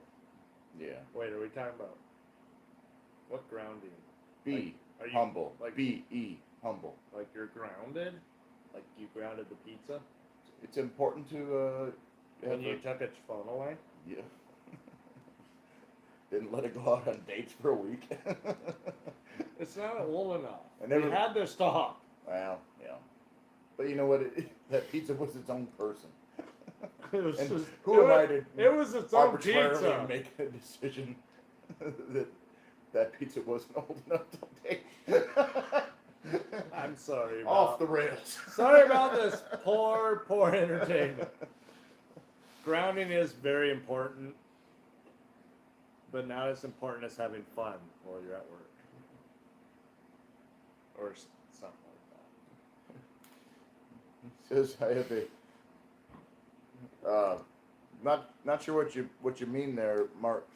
Yeah. Wait, are we talking about what grounding? Be Are you humble. like B-E, humble. like you're grounded? Like you grounded the pizza It's important to... when you took its phone away? Yeah. Didn't let it go out on dates for a week. It's not old enough. I never- We had this talk. Well, yeah. But you know what? That pizza was its own person. It was And just, who am I it, to it was its own arbitrarily pizza. make a decision that pizza wasn't old enough to date? I'm sorry. Off About, the rails. sorry about this poor entertainment. Grounding is very important, but not as important as having fun while you're at work. Or something like Says I have a not sure what you mean there, Mark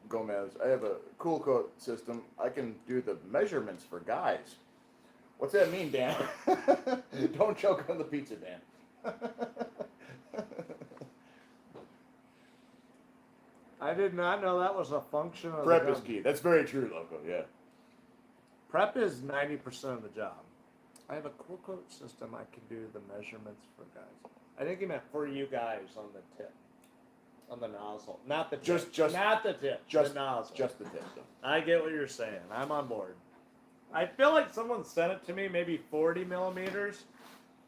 Gomez. I have a cool coat system. I can do the measurements for guys. What's that mean, Dan? Don't choke on the pizza, Dan. I did not know that was a function of Prep the is gun. key. That's very true, Loco. Yeah. Prep is 90% of the job. I have a cool coat system. I can do the measurements for guys. I think he meant for you guys on the tip, on the nozzle, not the tip. Just not the tip. just the nozzle. Just the tip, though. I get what you're saying. I'm on board. I feel like someone sent it to me, maybe 40 millimeters,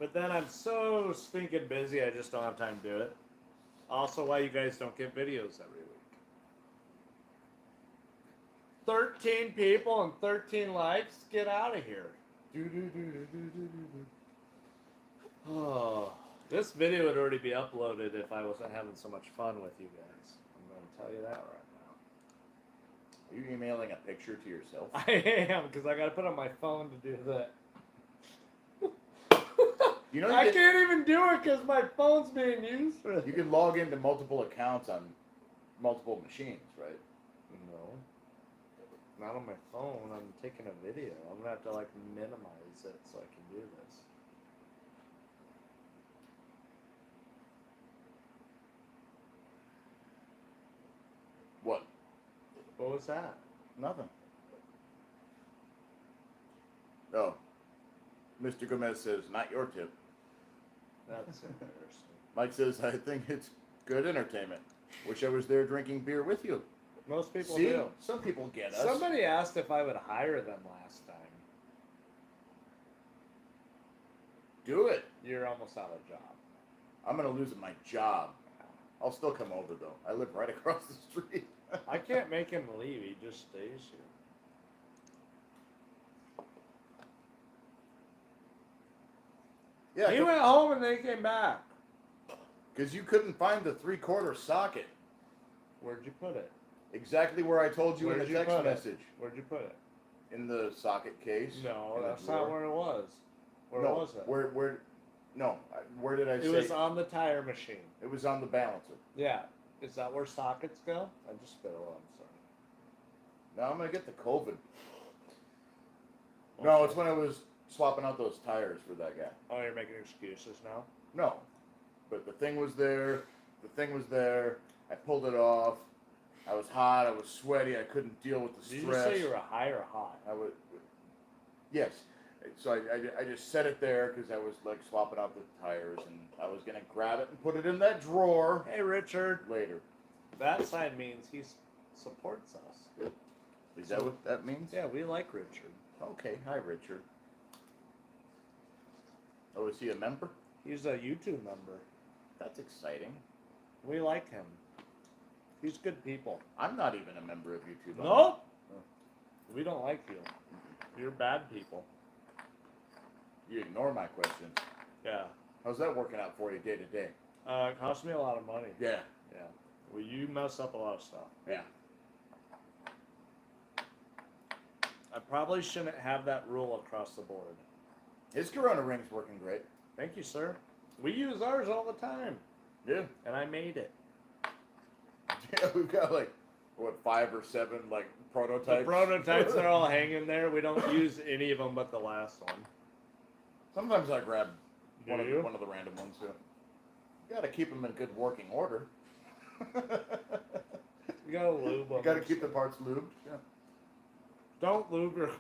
But then I'm so stinking busy, I just don't have time to do it. Also, why you guys don't get videos every week. 13 people and 13 likes? Get out of here. Oh, this video would already be uploaded if I wasn't having so much fun with you guys. I'm going to tell you that right now. Are you emailing a picture to yourself? I am, because I got to put on my phone to do that. You know, I can't even do it because my phone's being used for it. You can log into multiple accounts on multiple machines, right? No. Not on my phone. I'm taking a video. I'm going to have to, like, minimize it so I can do this. What? What was that? Nothing. Oh. Mr. Gomez says, not your tip. That's embarrassing. Mike says, I think it's good entertainment. Wish I was there drinking beer with you. Most people See? do. Some people get us. Somebody asked if I would hire them last time. Do it. You're almost out of job. I'm going to lose my job. I'll still come over, though. I live right across the street. I can't make him leave. He just stays here. Yeah, He went home and then he came back. because you couldn't find the 3/4 socket. Where'd you put it? Exactly where I told you Where'd in the you text put it? message. Where's you put it? In the socket case. No, in the that's not drawer. where it was. Where no, was it? Where did I It say? was on the tire machine. It was on the balancer. Yeah. Is that where sockets go? I just spit a lot. I'm sorry. Now I'm going to get the COVID. No, it's when I was swapping out those tires for that guy. Oh, you're making excuses now? No. But the thing was there. The thing was there. I pulled it off. I was hot. I was sweaty. I couldn't deal with the Did stress. you say you were high or hot? I would. Yes. So I just set it there because I was like swapping out the tires, and I was gonna grab it and put it in that drawer Hey, Richard. later. That sign means he supports us. Is that what that means? Yeah, we like Richard. Okay. Hi, Richard. Oh, is he a member? He's a YouTube member. That's exciting. We like him. He's good people. I'm not even a member of YouTube. No? We don't like you. You're bad people. You ignore my questions. Yeah. How's that working out for you day to day? It costs me a lot of money. Yeah. Yeah. Well, you mess up a lot of stuff. Yeah. I probably shouldn't have that rule across the board. His Corona ring's working great. Thank you, sir. We use ours all the time. Yeah. And I made it. Yeah, we've got like, what, 5 or 7 like prototypes? The prototypes are all hanging there. We don't use any of them but the last one. Sometimes I grab Do one of, you? one of the random ones. Yeah. You gotta keep them in good working order. You gotta lube them. You gotta keep the parts lubed. Yeah. Don't lube your...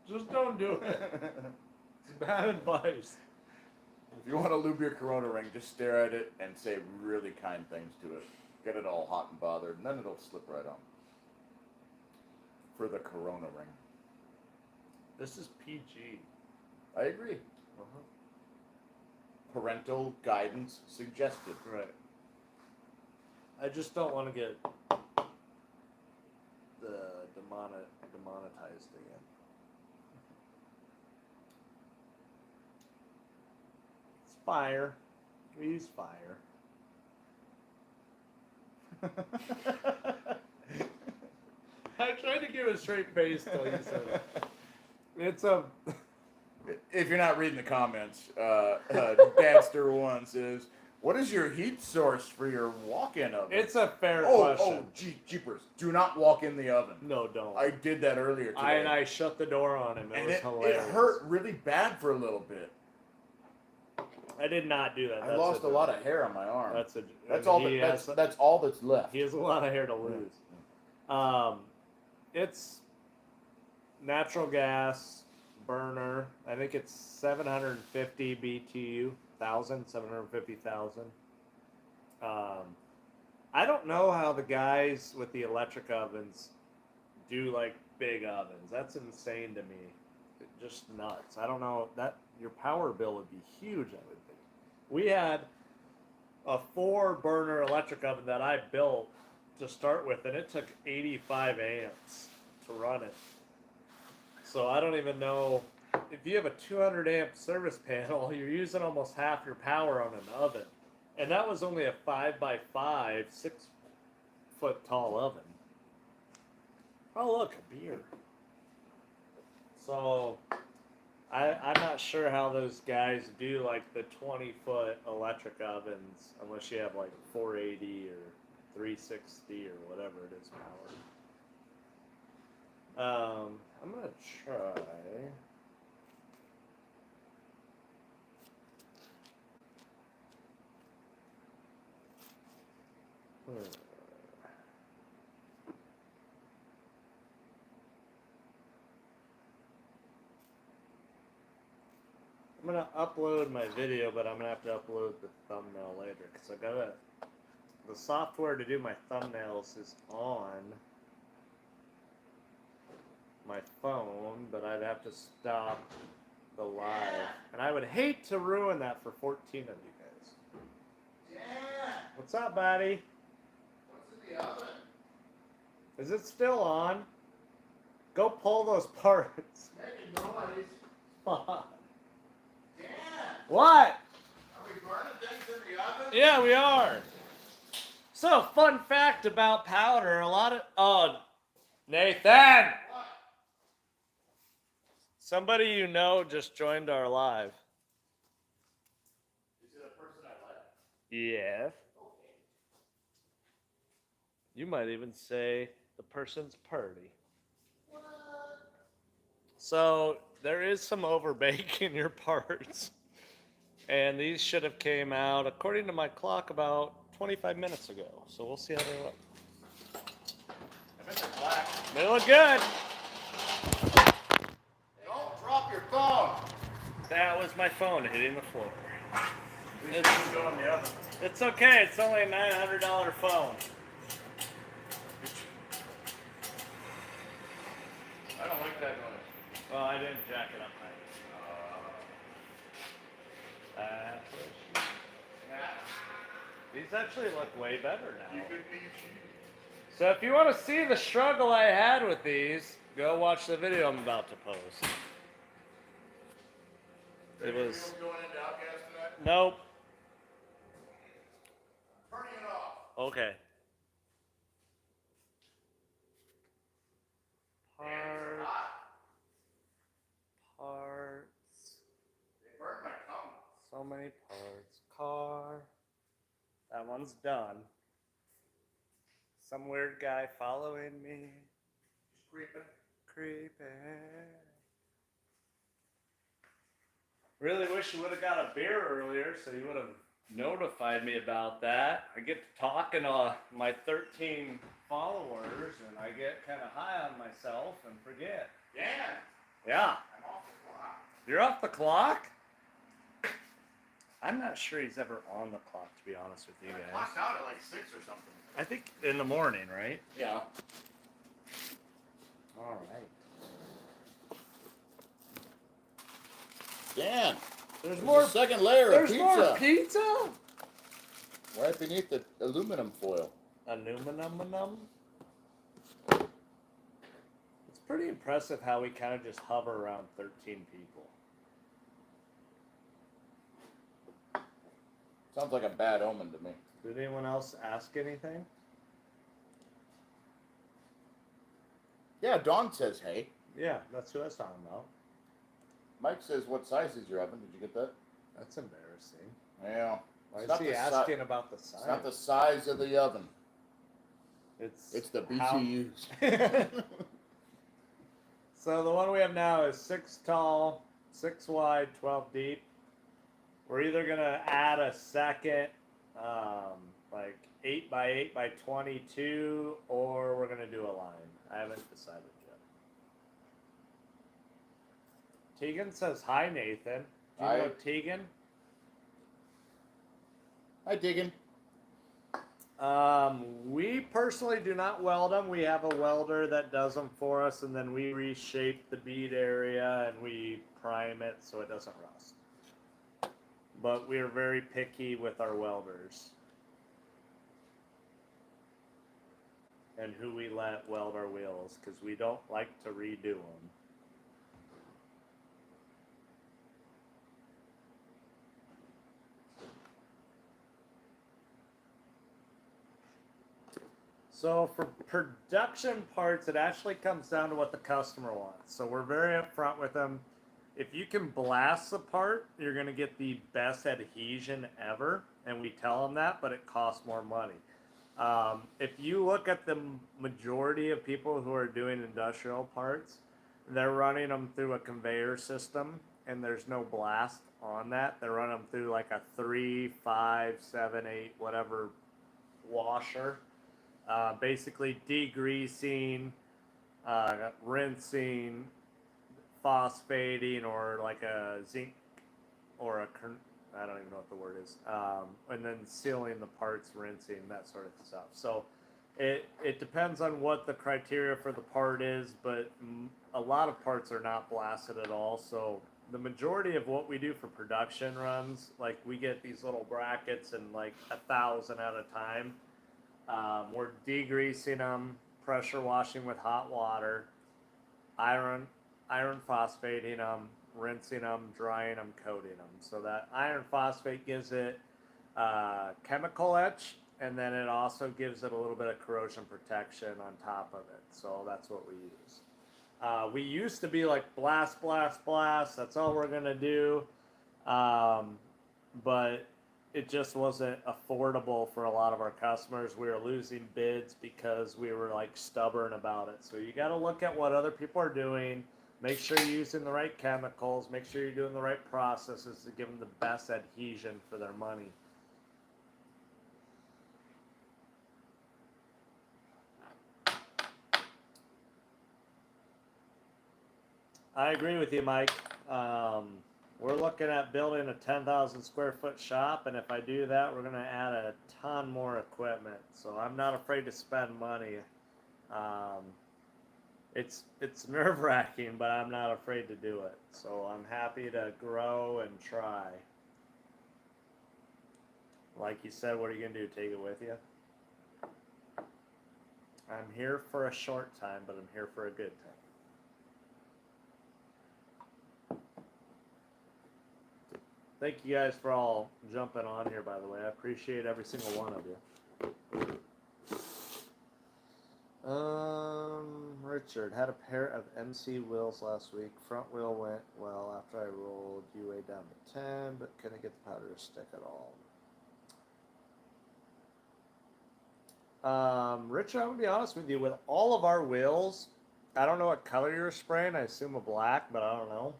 Just don't do it. It's bad advice. If you want to lube your Corona ring, just stare at it and say really kind things to it. Get it all hot and bothered, and then it'll slip right on. For the Corona ring. This is PG. I agree. Parental guidance suggested. Right. I just don't want to get the demonetized again. It's fire. We use fire. I tried to give a straight face till you said it. It's a... If you're not reading the comments, Danster1 says, what is your heat source for your walk-in oven? It's a fair Oh, question. jeepers. Do not walk in the oven. No, don't. I did that earlier today. I shut the door on him. It and was it hilarious. hurt really bad for a little bit. I did not do that. I lost a lot of hair on my arm. That's That's all that's left. He has a lot of hair to lose. It's natural gas burner. I think it's 750 BTU, 750,000. I don't know how the guys with the electric ovens do like big ovens. That's insane to me. just nuts. I don't know, that your power bill would be huge, I would think. We had a 4-burner electric oven that I built to start with, and it took 85 amps to run it. So I don't even know, if you have a 200 amp service panel, you're using almost half your power on an oven. And that was only a 5x5, 6-foot tall oven. Oh, look, a beer. So I'm not sure how those guys do like the 20-foot electric ovens unless you have like 480 or 360 or whatever it is powered. I'm gonna try. I'm gonna upload my video, but I'm gonna have to upload the thumbnail later because the software to do my thumbnails is on my phone, but I'd have to stop the live, and I would hate to ruin that for 14 of you guys. Yeah. What's up, buddy? What's in the oven? Is it still on? Go pull those parts. Making noise. What? Yeah. What? Are we burning things in the oven? Yeah, we are. So, fun fact about powder, a lot of... Oh, Nathan! What? Somebody you know just joined our live. Is it a person I like? Yes. Okay. You might even say the person's purdy. What? So, there is some overbake in your parts. And these should have came out, according to my clock, about 25 minutes ago. So we'll see how they look. I bet they're black. They look good. Don't drop your phone. That was my phone hitting the floor. It's go in the oven. It's okay. It's only a $900 phone. I don't like that noise. Well, I didn't jack it up nice. These actually look way better now. You could be. So if you want to see the struggle I had with these, go watch the video I'm about to post. It was... Going into outcast tonight? Nope. Turning it off. Okay. It's hot. Parts. They burned my tongue. So many parts. Car. That one's done. Some weird guy following me. Just creeping. Creeping. Really wish you would have got a beer earlier so you would have notified me about that. I get to talking to my 13 followers and I get kind of high on myself and forget. Yeah. Yeah. I'm off the clock. You're off the clock? I'm not sure he's ever on the clock, to be honest with you I guys. clocked out at like 6 or something. I think in the morning, right? Yeah. All right. Dan, There's there's more. a second layer of There's pizza more pizza. right beneath the aluminum foil. Aluminum. It's pretty impressive how we kind of just hover around 13 people. Sounds like a bad omen to me. Did anyone else ask anything? Yeah, Dawn says hey. Yeah, that's who I was talking about. Mike says, what size is your oven? Did you get that? That's embarrassing. Yeah. Why It's is he asking about the size? It's not the size of the oven. It's the how- BTUs. So the one we have now is 6 tall, 6 wide, 12 deep. We're either gonna add a second, like 8 by 8 by 22, or we're gonna do a line. I haven't decided yet. Tegan says hi, Nathan. Do you know Tegan? Hi, Diggin. We personally do not weld them. We have a welder that does them for us, and then we reshape the bead area and we prime it so it doesn't rust. But we are very picky with our welders and who we let weld our wheels because we don't like to redo them. So for production parts, it actually comes down to what the customer wants. So we're very upfront with them. If you can blast the part, you're going to get the best adhesion ever. And we tell them that, but it costs more money. If you look at the majority of people who are doing industrial parts, they're running them through a conveyor system and there's no blast on that. They're running them through like a 3, 5, 7, 8, whatever washer. Basically degreasing, rinsing, phosphating, or like a zinc or a I don't even know what the word is, and then sealing the parts, rinsing, that sort of stuff. So it depends on what the criteria for the part is, but a lot of parts are not blasted at all. So the majority of what we do for production runs, like we get these little brackets and like 1,000 at a time. We're degreasing them, pressure washing with hot water, iron phosphating them, rinsing them, drying them, coating them. So that iron phosphate gives it chemical etch, and then it also gives it a little bit of corrosion protection on top of it. So that's what we use. We used to be like blast, blast, blast. That's all we're gonna do. But it just wasn't affordable for a lot of our customers. We were losing bids because we were like stubborn about it. So you got to look at what other people are doing. Make sure you're using the right chemicals. Make sure you're doing the right processes to give them the best adhesion for their money. I agree with you, Mike. We're looking at building a 10,000 square foot shop, and if I do that, we're going to add a ton more equipment. So I'm not afraid to spend money. It's nerve-wracking, but I'm not afraid to do it. So I'm happy to grow and try. Like you said, what are you going to do? Take it with you? I'm here for a short time, but I'm here for a good time. Thank you guys for all jumping on here, by the way. I appreciate every single one of you. Richard, had a pair of MC wheels last week. Front wheel went well after I rolled UA down to 10, but couldn't get the powder to stick at all. Richard, I'm going to be honest with you. With all of our wheels, I don't know what color you're spraying. I assume a black, but I don't know.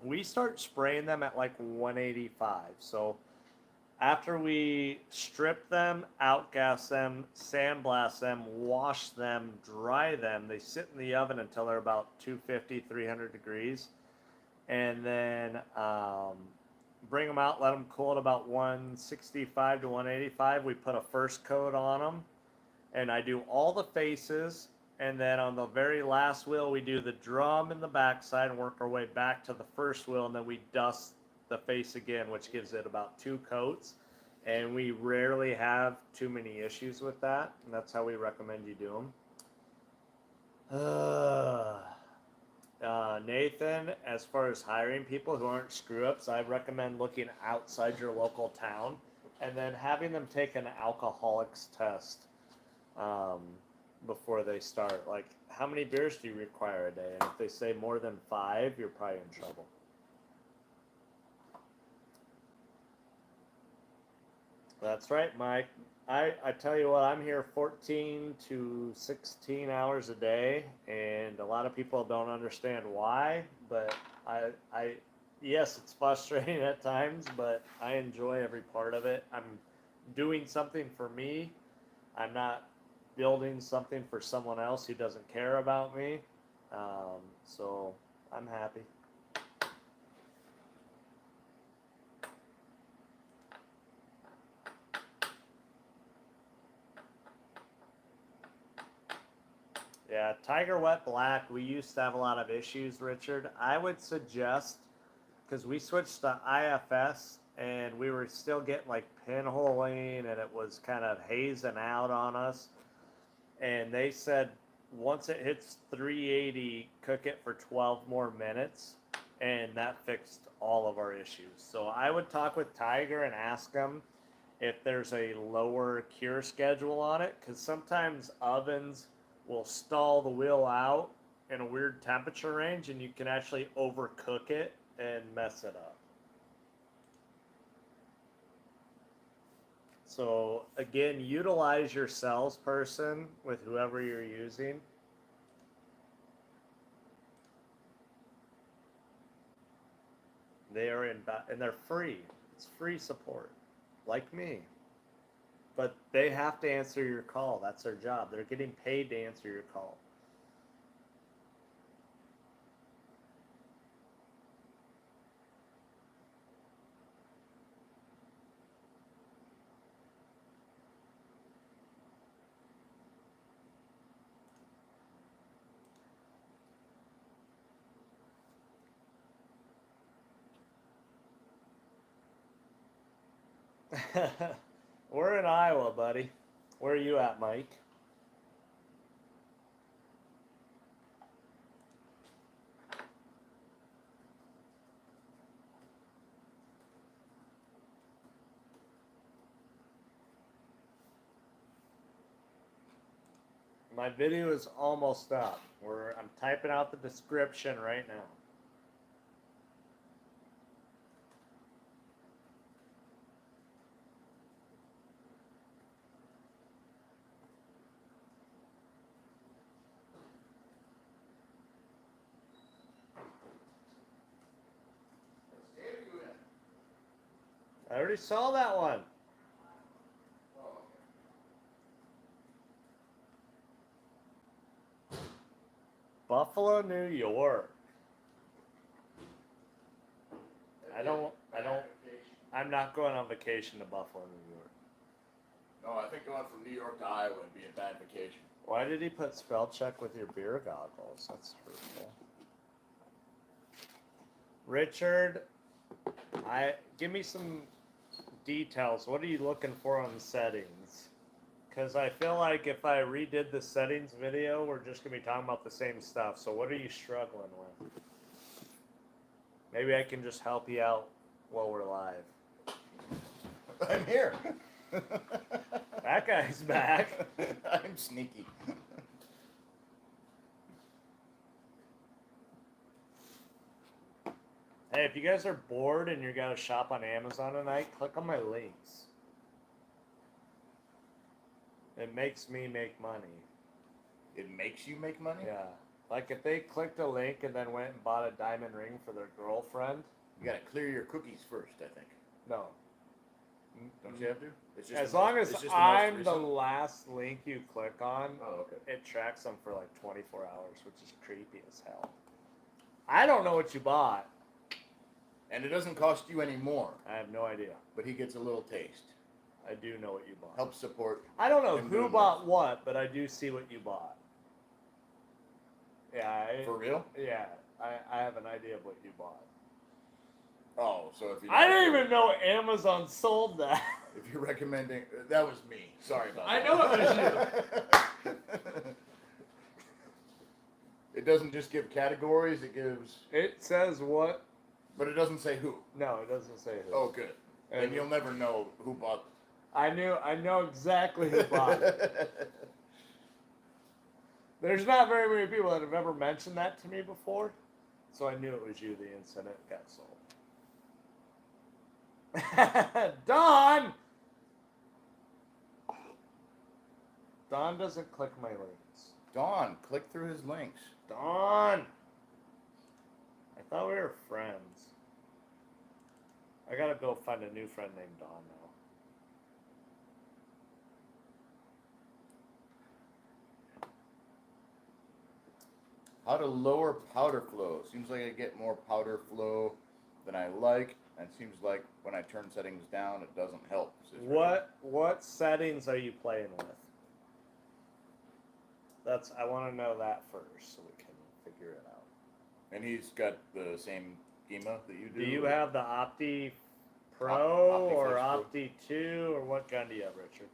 We start spraying them at like 185. So after we strip them, outgas them, sandblast them, wash them, dry them, they sit in the oven until they're about 250, 300 degrees. And then bring them out, let them cool at about 165 to 185. We put a first coat on them. And I do all the faces. And then on the very last wheel, we do the drum in the backside and work our way back to the first wheel. And then we dust the face again, which gives it about 2 coats. And we rarely have too many issues with that. And that's how we recommend you do them. Nathan, as far as hiring people who aren't screw-ups, I recommend looking outside your local town and then having them take an alcoholics test. Before they start, like, how many beers do you require a day? And if they say more than 5, you're probably in trouble. That's right, Mike. I tell you what, I'm here 14 to 16 hours a day, and a lot of people don't understand why, but I yes, it's frustrating at times, but I enjoy every part of it. I'm doing something for me. I'm not building something for someone else who doesn't care about me. So I'm happy. Yeah, Tiger Wet Black, we used to have a lot of issues, Richard. I would suggest, because we switched to IFS and we were still getting like pinholing and it was kind of hazing out on us. And they said once it hits 380, cook it for 12 more minutes. And that fixed all of our issues. So I would talk with Tiger and ask them if there's a lower cure schedule on it, because sometimes ovens will stall the wheel out in a weird temperature range and you can actually overcook it and mess it up. So again, utilize your salesperson with whoever you're using. They are in, and they're free. It's free support, like me. But they have to answer your call. That's their job. They're getting paid to answer your call. We're in Iowa, buddy. Where are you at, Mike? My video is almost up. I'm typing out the description right now. I already saw that one. Buffalo, New York. I'm not going on vacation to Buffalo, New York. No, I think going from New York to Iowa would be a bad vacation. Why did he put spell check with your beer goggles? That's hurtful. Richard, give me some details. What are you looking for on the settings? Because I feel like if I redid the settings video, we're just going to be talking about the same stuff. So what are you struggling with? Maybe I can just help you out while we're live. I'm here. That guy's back. I'm sneaky. Hey, if you guys are bored and you're going to shop on Amazon tonight, click on my links. It makes me make money. It makes you make money? Yeah. Like if they clicked a link and then went and bought a diamond ring for their girlfriend. You gotta clear your cookies first, I think. No. Don't you have to? It's just As long as I'm the last link you click on, it tracks them for like 24 hours, which is creepy as hell. I don't know what you bought. And it doesn't cost you any more. I have no idea. But he gets a little taste. I do know what you bought. Help support. I don't know who bought what, but I do see what you bought. Yeah. For real? Yeah. I have an idea of what you bought. Oh, so if you... I didn't even know Amazon sold that. If you're recommending... That was me. Sorry about that. I know it was you. It doesn't just give categories, it gives... It says what? But it doesn't say who. No, it doesn't say who. Oh, good. And you'll never know who bought... I know exactly who bought it. There's not very many people that have ever mentioned that to me before, so I knew it was you the instant it got sold. Don! Don doesn't click my links. Don, click through his links. Don! I thought we were friends. I gotta go find a new friend named Don now. How to lower powder flow. Seems like I get more powder flow than I like. And it seems like when I turn settings down, it doesn't help. What settings are you playing with? I want to know that first so we can figure it out. And he's got the same schema that you do. Do you have the Opti Pro or OptiFlex Pro? Opti 2 or what gun do you have, Richard?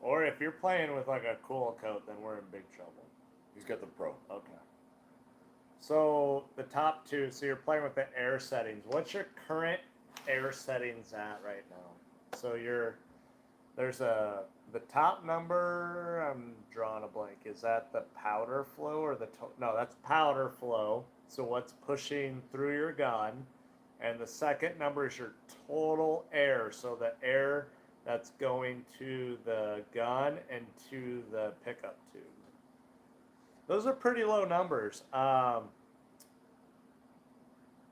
Or if you're playing with like a cool coat, then we're in big trouble. He's got the Pro. Okay. So the top two, so you're playing with the air settings. What's your current air settings at right now? So the top number, I'm drawing a blank. Is that the powder flow or no, that's powder flow. So what's pushing through your gun. And the second number is your total air. So the air that's going to the gun and to the pickup tube. Those are pretty low numbers.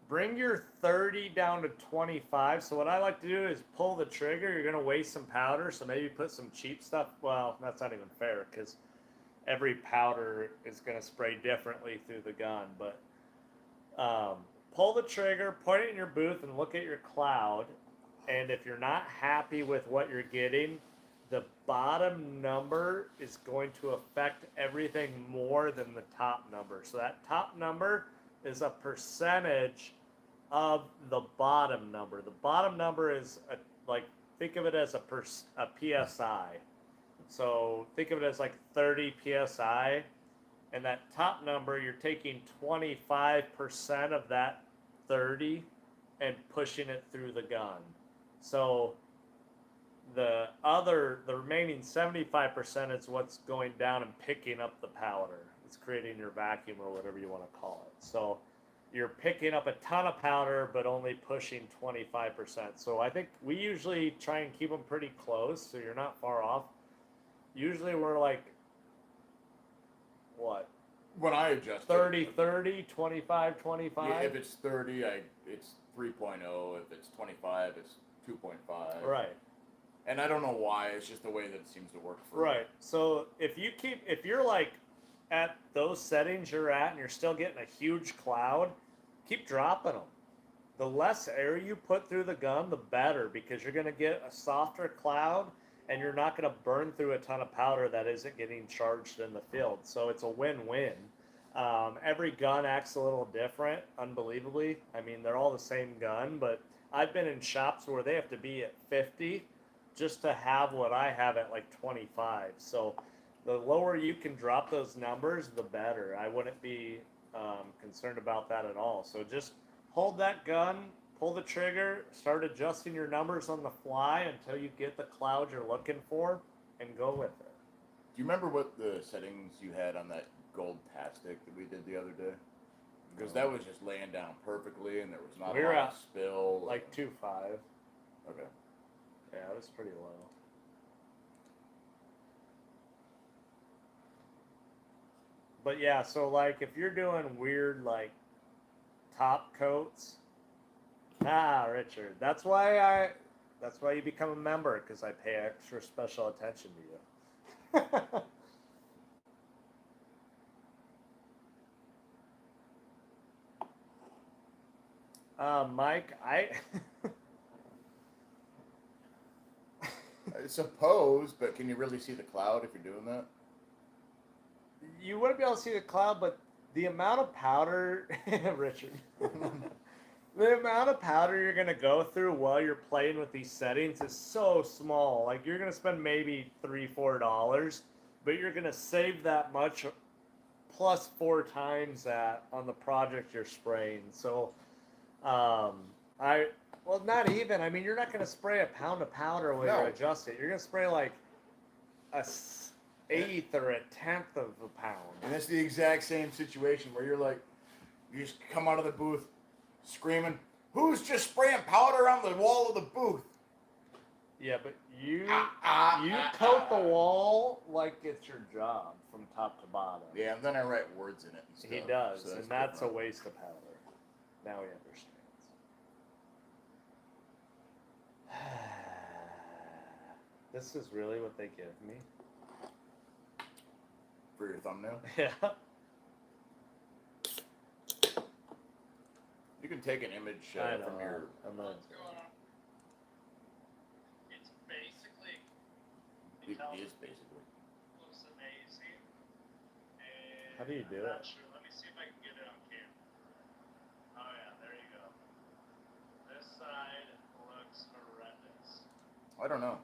Bring your 30 down to 25. So what I like to do is pull the trigger. You're going to waste some powder, so maybe put some cheap stuff. Well, that's not even fair because every powder is going to spray differently through the gun. But pull the trigger, point it in your booth, and look at your cloud. And if you're not happy with what you're getting, the bottom number is going to affect everything more than the top number. So that top number is a percentage of the bottom number. The bottom number is think of it as a PSI. So think of it as like 30 PSI. And that top number, you're taking 25% of that 30 and pushing it through the gun. So the remaining 75% is what's going down and picking up the powder. It's creating your vacuum or whatever you want to call it. So you're picking up a ton of powder, but only pushing 25%. So I think we usually try and keep them pretty close, so you're not far off. Usually we're like, what? When I adjust 30, 30, 25, 25? Yeah, if it's 30, it's 3.0. If it's 25, it's 2.5. Right. And I don't know why. It's just the way that it seems to work for me. Right. So if you're like at those settings you're at and you're still getting a huge cloud, keep dropping them. The less air you put through the gun, the better, because you're going to get a softer cloud and you're not going to burn through a ton of powder that isn't getting charged in the field. So it's a win-win. Every gun acts a little different, unbelievably. I mean, they're all the same gun, but I've been in shops where they have to be at 50 just to have what I have at like 25. So the lower you can drop those numbers, the better. I wouldn't be concerned about that at all. So just hold that gun, pull the trigger, start adjusting your numbers on the fly until you get the cloud you're looking for, and go with it. Do you remember what the settings you had on that gold tastic that we did the other day? Because that was just laying down perfectly, and there was not a lot of spill. Like 2.5. Okay. Yeah, it was pretty low. But yeah, so like if you're doing weird like top coats, Richard, that's why you become a member, because I pay extra special attention to you. Mike, I suppose, but can you really see the cloud if you're doing that? You wouldn't be able to see the cloud, but the amount of powder, Richard, the amount of powder you're going to go through while you're playing with these settings is so small. Like, you're going to spend maybe $3-4, but you're going to save that much plus 4 times that on the project you're spraying. So, well, not even. I mean, you're not going to spray a pound of powder when you adjust it. You're going to spray like a 1/8 or a 1/10 of a pound. And it's the exact same situation where you're like, you just come out of the booth screaming, "Who's just spraying powder on the wall of the booth?" Yeah, but you coat the wall like it's your job from top to bottom. Yeah, and then I write words in it and stuff. He does, so and that's a waste of powder. Now he understands. This is really what they give me? For your thumbnail? Yeah. You can take an image from your... I'm not... What's going on? It's basically... It is basically. Looks amazing. How do you do I'm not it? sure. Let me see if I can get it on camera. Oh yeah, there you go. This side looks horrendous. I don't know.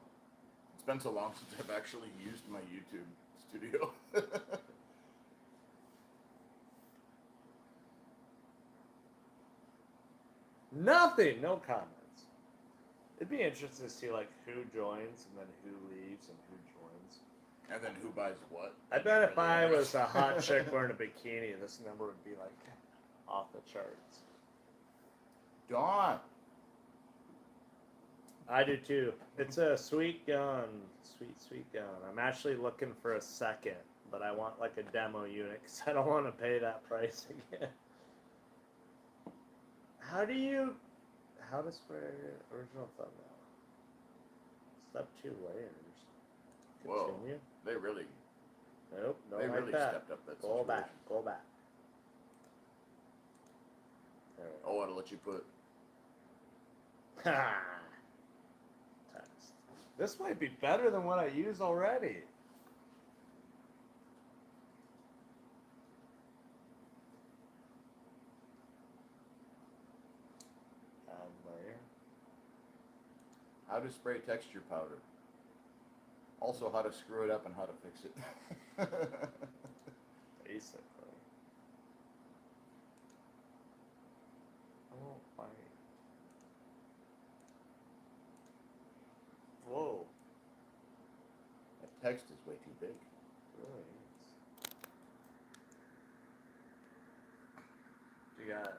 It's been so long since I've actually used my YouTube studio. Nothing. No comments. It'd be interesting to see like who joins and then who leaves and who joins. And then who buys what? I bet if I was a hot chick wearing a bikini, this number would be like off the charts. Dawn. I do too. It's a sweet gun. Sweet gun. I'm actually looking for a second, but I want like a demo unit because I don't want to pay that price again. How to spray original thumbnail? Step 2 layers. Continue. Whoa. They really Nope, no, they like really that. stepped up that Go situation. back. Go back. There we Oh, I'd let you put go. Text. This might be better than what I use already. Add layer. how to spray texture powder. Also how to screw it up and how to fix it. Basically. I won't find it. Whoa. That text is way too big. It really is. You got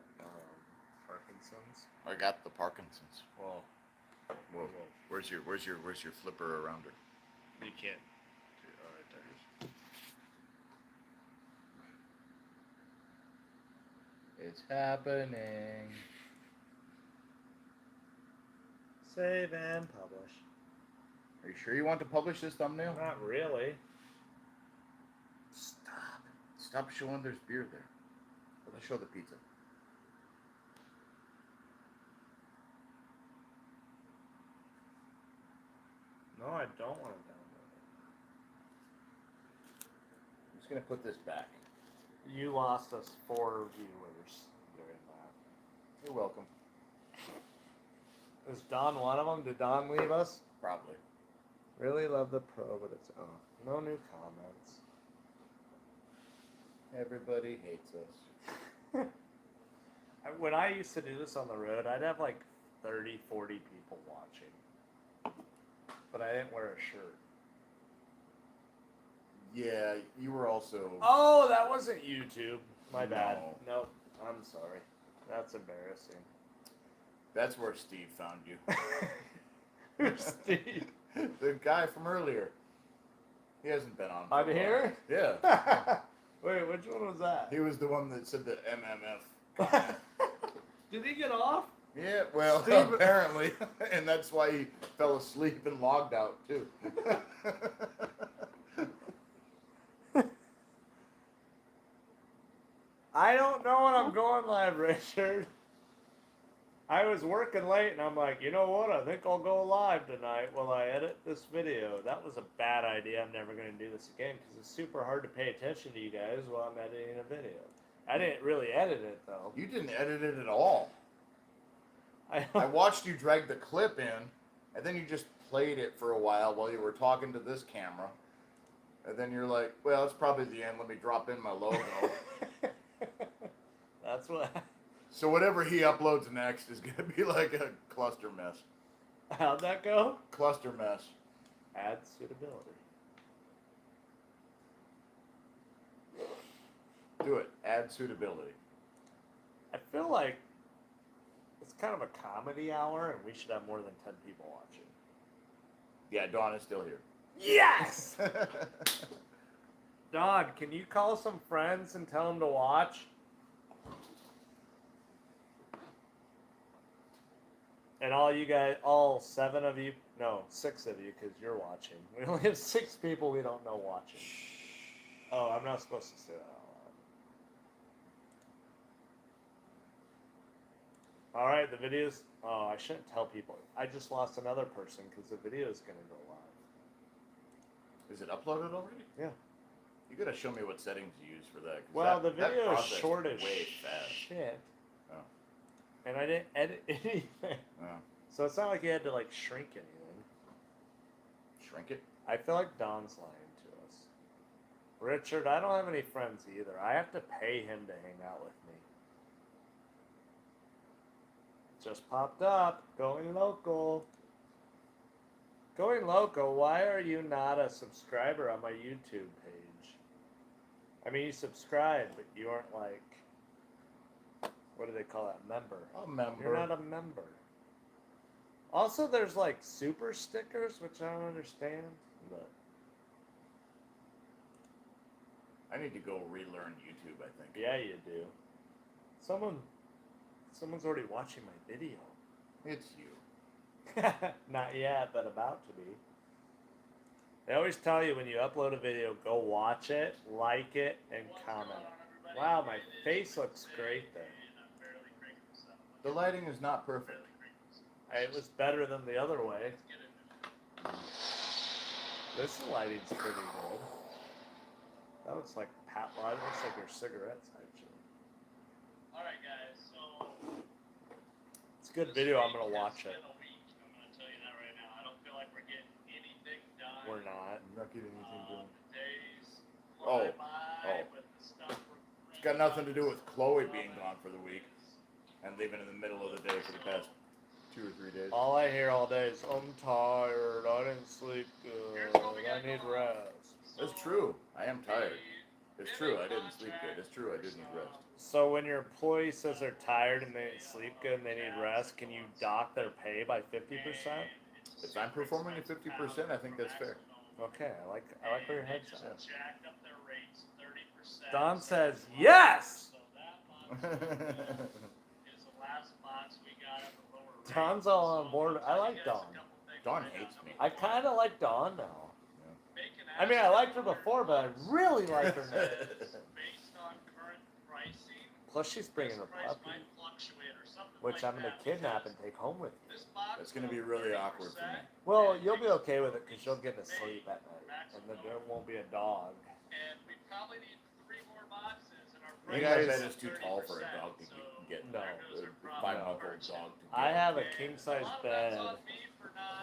Parkinson's? I got the Parkinson's. Well, Whoa. Where's your flipper around her? you can't do it right there. It's happening. Save and publish. Are you sure you want to publish this thumbnail? Not really. Stop. Stop showing there's beer there. Let's show the pizza. No, I don't want to download I'm just gonna put this back. it. You lost us 4 viewers during that. You're welcome. Is Don one of them? Did Don leave us? Probably. Really love the pro, but it's no new comments. Everybody hates us. When I used to do this on the road, I'd have like 30, 40 people watching. But I didn't wear a shirt. Yeah, you were also. Oh, that wasn't YouTube. My bad. No. Nope. I'm sorry. That's embarrassing. That's where Steve found you. Who's Steve? The guy from earlier. He hasn't been on. for a On while. here? Yeah. Wait, which one was that? He was the one that said the MMF. Did he get off? Yeah, well, Steve- apparently. And that's why he fell asleep and logged out, too. I don't know when I'm going live, Richard. I was working late and I'm like, you know what? I think I'll go live tonight while I edit this video. That was a bad idea. I'm never going to do this again because it's super hard to pay attention to you guys while I'm editing a video. I didn't really edit it though. You didn't edit it at all. I I watched you drag the clip in, and then you just played it for a while you were talking to this camera. And then you're like, well, it's probably the end. Let me drop in my logo. That's what. So whatever he uploads next is going to be like a cluster mess. How'd that go? Cluster mess. Add suitability. Do it. Add suitability. I feel like it's kind of a comedy hour and we should have more than 10 people watching. Yeah, Dawn is still here. Yes! Don, can you call some friends and tell them to watch? And all you guys, all 7 of you, no, 6 of you, because you're watching. We only have 6 people we don't know watching. Oh, I'm not supposed to say that out loud. Alright, the video's, oh, I shouldn't tell people. I just lost another person because the video is going to go live. Is it uploaded already? Yeah. You gotta show me what settings you use for that. 'Cause Well, the that video is process short as way fast. shit. Oh. And I didn't edit anything. Oh. So it's not like you had to like shrink anything. Shrink it? I feel like Don's lying to us. Richard, I don't have any friends either. I have to pay him to hang out with me. Just popped up. Going local. Going local, why are you not a subscriber on my YouTube page? I mean, you subscribe, but you aren't like, what do they call that? Member. A member. You're not a member. Also, there's like super stickers, which I don't understand. But I need to go relearn YouTube, I think. yeah, you do. Someone's already watching my video. It's you. Not yet, but about to be. They always tell you when you upload a video, go watch it, like it, and comment. Wow, my face looks great there. The lighting is not perfect. It was better than the other way. This lighting's pretty good. That looks like Pat Light. Looks like your cigarettes, actually. Alright, guys, so. It's a good video. I'm gonna watch it. I'm gonna tell you that right now. I don't feel like we're getting anything done. We're not. I'm not getting anything done. The days Oh, fly by oh. with the stuff It's got nothing to do with Chloe being gone for the week and leaving in the middle of the day for the past 2 or 3 days. All I hear all day is, I'm tired. I didn't sleep good. I need rest. It's true. I am tired. It's true. I didn't sleep good. It's true. I did need rest. So when your employee says they're tired and they didn't sleep good and they need rest, can you dock their pay by 50%? If I'm performing at 50%, I think that's fair. Okay, I like where your head's at. jacked up their rates 30%. Don says yes. So that box is the last box we got at the lower rate. Don's all on board. I like Don. Don hates me. I kind of like Dawn now. I mean, I liked her before, but I really like her now. Based on current pricing, Plus, she's bringing her this price puppy, might fluctuate or something which like I'm gonna that, kidnap because and take home with me. this box That's going to be goes really 30%, awkward for me. Well, you'll be okay with it because you'll get to sleep at night, and then there won't be a dog. And we probably need 3 more boxes in our You guys- guys, that is too tall for a dog to get. No. A 5-month-old dog to get. I have a king-size bed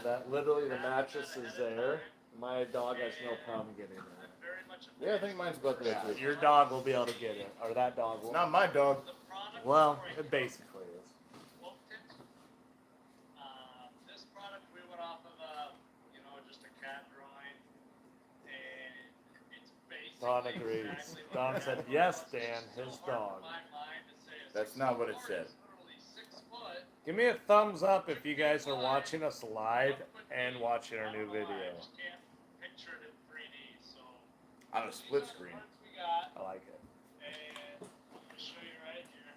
that literally the mattress is there. My dog has no problem getting in it. Yeah, I think mine's about Yeah, that too. your dog will be able to get in, or that dog will. Not my dog. Well, it basically is. This product we went off of, just a cat drawing, and it's basically Don agrees. exactly what Don the said, cat yes, was. Dan, So his hard for dog. my mind to say a That's 6 not what it foot said. is literally 6 foot. Give me a thumbs up if you guys are watching us live and watching our new video. I just can't picture it in 3D, so On a split these are the screen. parts we got, I like it. and I'm gonna show you right here.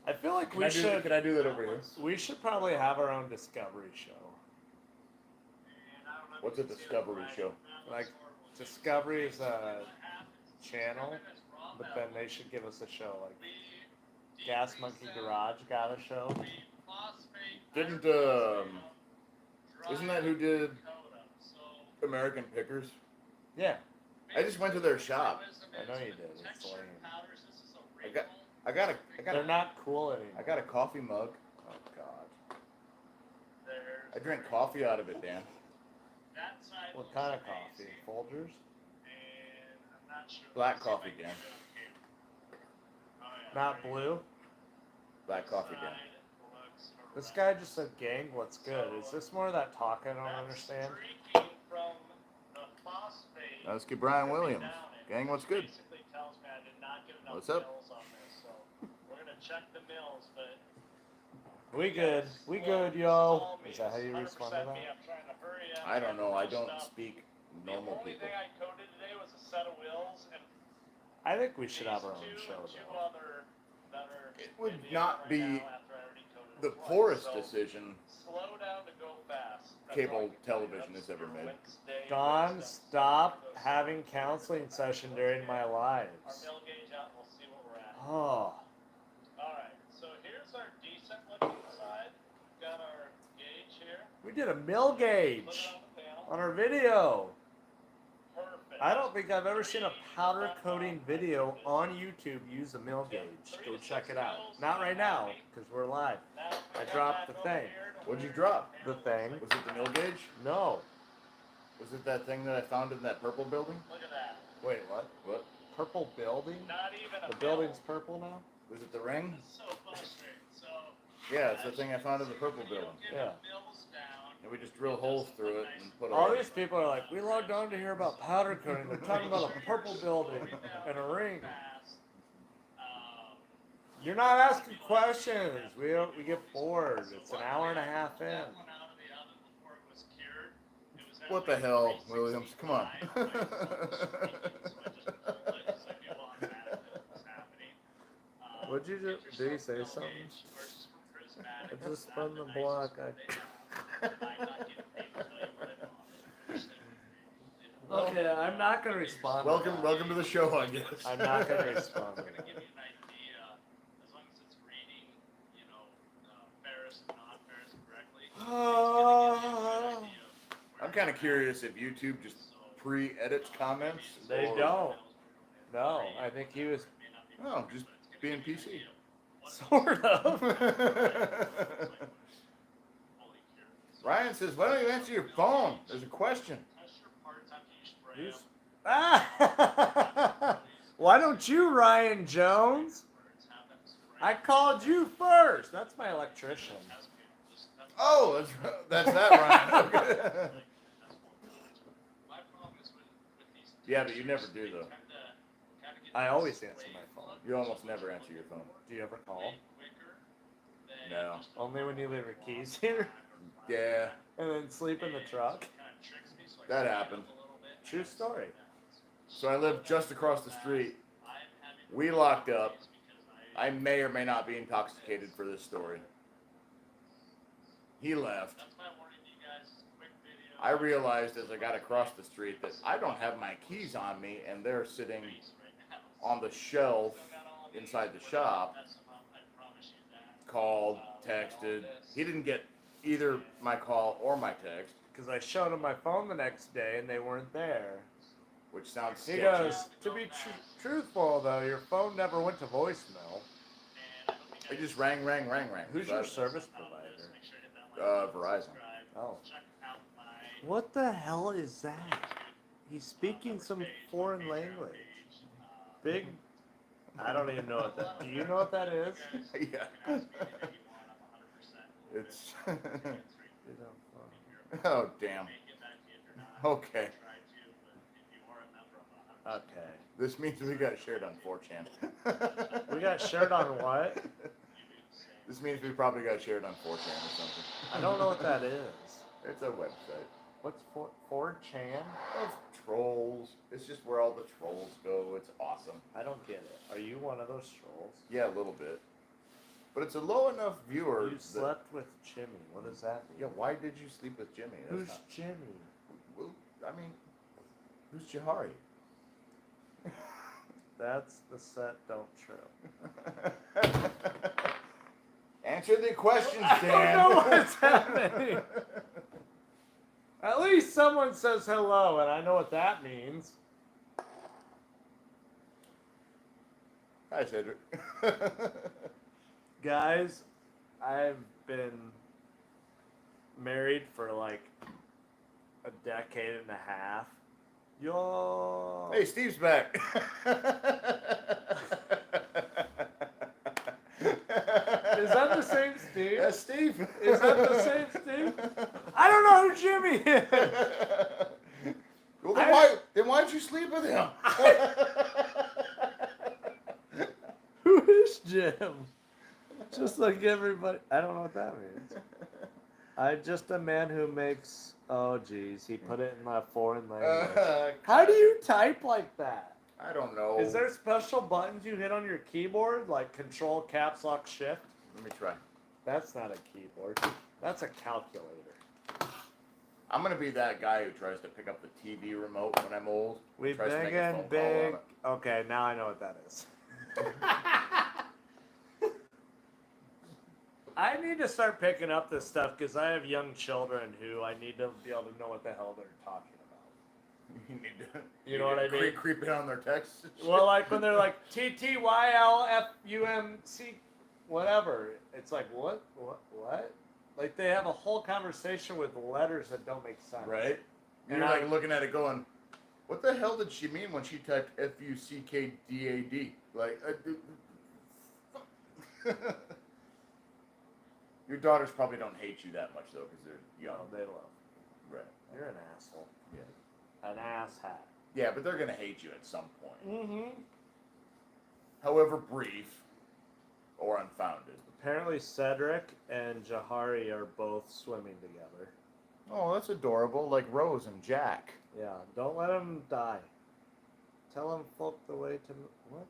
I feel like Can we I do, should. can I do that over here? We should probably have our own Discovery show. And I don't know if What's you a can see Discovery that, show? but Like, horrible. Discovery is a What happens is channel, everything that's raw but metal, then they should give us a show. Like we Gas decrease Monkey them, Garage got a show. we phosphate Didn't, iron, Isn't dry that who did coat 'em. So American Pickers? Yeah, I just went to their shop. I know you did. It's lame. I got they're not cool anymore. I got a coffee mug. Oh God. I drink coffee out of it, Dan. What kind of coffee? Folgers? Black coffee, Dan. Not blue? Black coffee, Dan. This guy just said, gang, what's good? Is this more of that talk I don't understand? Let's get Brian Williams. Gang, what's good? What's up? We're gonna check the mills, but We good. We good, yo. Is that how you respond to that? I don't know. I don't speak normal The only people. thing I coded today was a set of wheels and I think we should have our own these show, two though. other that are It would in the not right be now after I already coded The it twice. poorest So, decision slow down to go fast. That's cable all I can tell you. television That's has ever made. Wednesday, Don, Wednesday. stop having counseling session during my Our lives. mill gauge out, we'll see what we're at. Oh, Alright, so here's our decent looking side. We've got our gauge here. we did a mill Put it gauge on the panel. on our video. Perfect. I don't think I've ever seen a powder coating video on YouTube use a mill gauge. Go check it out. Not right now, because we're live. I dropped the thing. What'd you drop? The thing. Was it the mill gauge? No. Was it that thing that I found in that purple building? Look at that. Wait, what? What? Purple building? Not even a The building's purple now? Was it the ring? It's so frustrating. So Yeah, it's the thing I found in the purple building. Yeah. And we just drill holes through it and put All a these people are like, we logged on to hear about powder coating. They're talking about a purple building and a ring. You're not asking questions. We get bored. It's an hour and a half in. What the hell, Williams? Come on. What'd you do? Did he say something? I just spun the block. Okay, I'm not gonna respond. Welcome to the show, I guess. I'm not gonna respond. I'm kind of curious if YouTube just pre-edits comments. They or- don't. No, I think he was No, just being PC. sort of. Ryan says, "Why don't you answer your phone? There's a question." Ah! Why don't you, Ryan Jones? I called you first. That's my electrician. Oh, that's that, Ryan. Okay. Yeah, but you never do though. I always answer my phone. You almost never answer your phone. Do you ever call? No. Only when you leave your keys here Yeah, and then sleep in the truck. that happened. True story. So I live just across the street. We locked up. I may or may not be intoxicated for this story. He left. I realized as I got across the street that I don't have my keys on me, and they're sitting on the shelf inside the shop. Called, texted. He didn't get either my call or my text, Because I showed him my phone the next day and they weren't there. which sounds He sketchy. goes, to be truthful though, your phone never went to voicemail. It just rang. Who's So your I- service provider? Verizon. Oh. What the hell is that? He's speaking some foreign language. Big. I don't even know what that. Do you know what that is? Yeah. It's. You don't. Oh damn. Okay. Okay. This means we got shared on 4chan. We got shared on what? This means we probably got shared on 4chan or something. I don't know what that is. It's a website What's 4chan? of trolls. It's just where all the trolls go. It's awesome. I don't get it. Are you one of those trolls? Yeah, a little bit. But it's a low enough viewer. You that- slept with Jimmy. What does that mean? Yeah, why did you sleep with Jimmy? That's Who's not- Jimmy? Well, I mean, who's Jahari? That's the set don't true. Answer the questions, Dan. I don't know what's happening. At least someone says hello, and I know what that means. Hi, Cedric. Guys, I've been married for like a decade and a half. Yo. Hey, Steve's back. Is that the same Steve? That's Steve. Is that the same Steve? I don't know who Jimmy is. Well, then why'd you sleep with him? Who is Jim? Just like everybody. I don't know what that means. I'm just a man who makes. Oh, geez. He put it in my foreign language. How do you type like that? I don't know. Is there special buttons you hit on your keyboard, like Control, Caps Lock, Shift? Let me try. That's not a keyboard. That's a calculator. I'm gonna be that guy who tries to pick up the TV remote when I'm old. We Tries to big make a and phone call on big. it. Okay, now I know what that is. I need to start picking up this stuff because I have young children who I need to be able to know what the hell they're talking about. You need to. You know what I mean? Creep in on their texts. Well, like when they're like TTYLFUMC, whatever. It's like what? Like they have a whole conversation with letters that don't make sense. Right? And You're like looking at it going, what the hell did she mean when she typed FUCKDAD? Like, your daughters probably don't hate you that much though, because they're young. No, they love. Right. You're an asshole. Yeah. An asshat. Yeah, but they're gonna hate you at some point. Mm-hmm. However brief or unfounded. Apparently, Cedric and Jahari are both swimming together. Oh, that's adorable, like Rose and Jack. Yeah, don't let them die. Tell them float the way to what?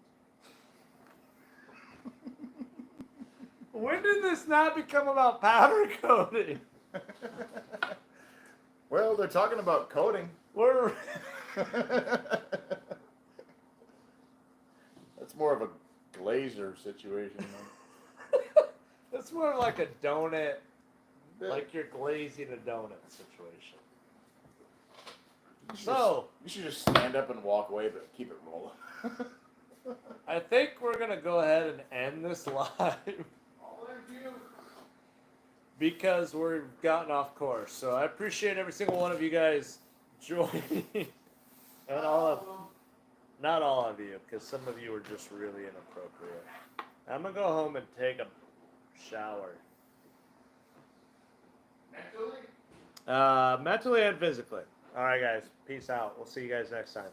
When did this not become about powder coating? Well, they're talking about coding. We're That's more of a glazer situation. it's more like a donut, like you're glazing a donut situation. So you should just stand up and walk away, but keep it rolling. I think we're gonna go ahead and end this live because we've gotten off course. So I appreciate every single one of you guys joining, and all of, not all of you, because some of you are just really inappropriate. I'm gonna go home and take a shower. Mentally and physically. All right, guys. Peace out. We'll see you guys next time.